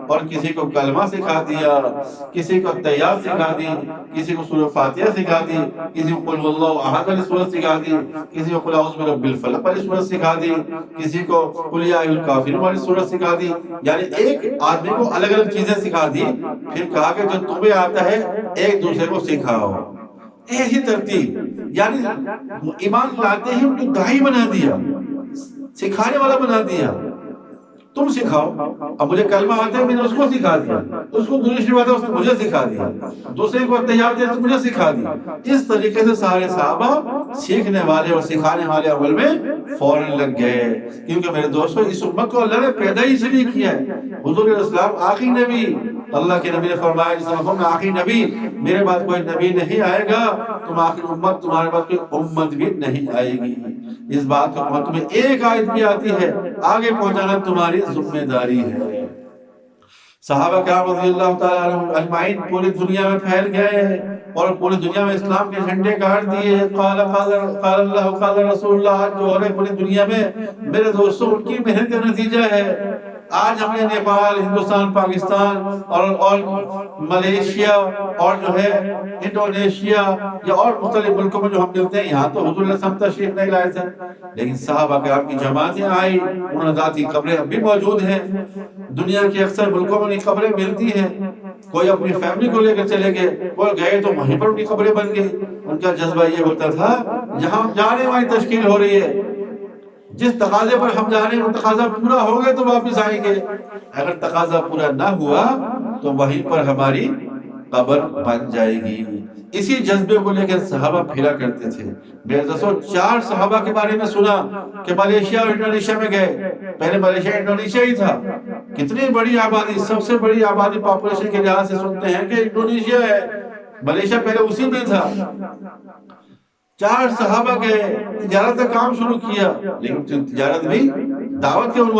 اور کسی کو کلمہ سکھا دیا، کسی کو تیات سکھا دی، کسی کو سورہ فاتحہ سکھا دی، کسی کو قل واللہ احد والی سورت سکھا دی، کسی کو قل اعوذ برب الفلق والی سورت سکھا دی، کسی کو قل یا ایھا الکافرون والی سورت سکھا دی۔ یعنی ایک آدمی کو الگ الگ چیزیں سکھا دی، پھر کہا کہ جو تمہیں آتا ہے ایک دوسرے کو سکھاؤ۔ ایسی ترتیب، یعنی ایمان لاتے ہی ان کو داعی بنا دیا، سکھانے والا بنا دیا، تم سکھاؤ۔ اب مجھے کلمہ آتا ہے، میں نے اس کو سکھا دیا، اس کو درود شریف آتا ہے، اس نے مجھے سکھا دیا، دوسرے کو تیات ہے، اس نے مجھے سکھا دیا۔ اس طریقے سے سارے صحابہ سیکھنے والے اور سکھانے والے عمل میں فوراً لگ گئے، کیونکہ میرے دوستو اس امت کو اللہ نے پیدا ہی اس لیے کیا ہے۔ حضور علیہ السلام آخری نبی، اللہ کے نبی نے فرمایا جس میں میں آخری نبی، میرے بعد کوئی نبی نہیں آئے گا، تم آخری امت، تمہارے بعد کوئی امت بھی نہیں آئے گی۔ اس بات کو تمہیں ایک آیت بھی آتی ہے، آگے پہنچانا تمہاری ذمہ داری ہے۔ صحابہ کرام رضی اللہ تعالیٰ عنہم اجمعین پوری دنیا میں پھیل گئے اور پوری دنیا میں اسلام کے جھنڈے گاڑ دیے۔ قال اللہ قال رسول اللہ، جو ہو رہے پوری دنیا میں، میرے دوستوں ان کی محنت کا نتیجہ ہے۔ آج ہم نے نیپال، ہندوستان، پاکستان اور ملیشیا اور جو ہے انڈونیشیا یا اور مختلف ملکوں میں جو ہم ملتے ہیں، یہاں تو حضور علیہ السلام تشریف نہیں لائے تھے، لیکن صحابہ کرام کی جماعتیں آئی، انہوں ذاتی قبریں اب بھی موجود ہیں۔ دنیا کے اکثر ملکوں میں ان کی قبریں ملتی ہیں، کوئی اپنی فیملی کو لے کر چلے گئے، کوئی گئے تو وہیں پر ان کی قبریں بن گئی۔ ان کا جذبہ یہ ہوتا تھا جہاں ہم جا رہے ہیں وہیں تشکیل ہو رہی ہے، جس تقاضے پر ہم جا رہے ہیں وہ تقاضا پورا ہو گئے تو واپس آئیں گے، اگر تقاضا پورا نہ ہوا تو وہیں پر ہماری قبر بن جائے گی۔ اسی جذبے کو لے کر صحابہ پھرا کرتے تھے۔ میرے دوستو 4 صحابہ کے بارے میں سنا کہ ملیشیا اور انڈونیشیا میں گئے، پہلے ملیشیا انڈونیشیا ہی تھا، کتنی بڑی آبادی، سب سے بڑی آبادی پاپولیشن کے لحاظ سے سنتے ہیں کہ انڈونیشیا ہے، ملیشیا پہلے اسی میں تھا۔ 4 صحابہ گئے، تجارت کا کام شروع کیا، لیکن تجارت بھی دعوت کے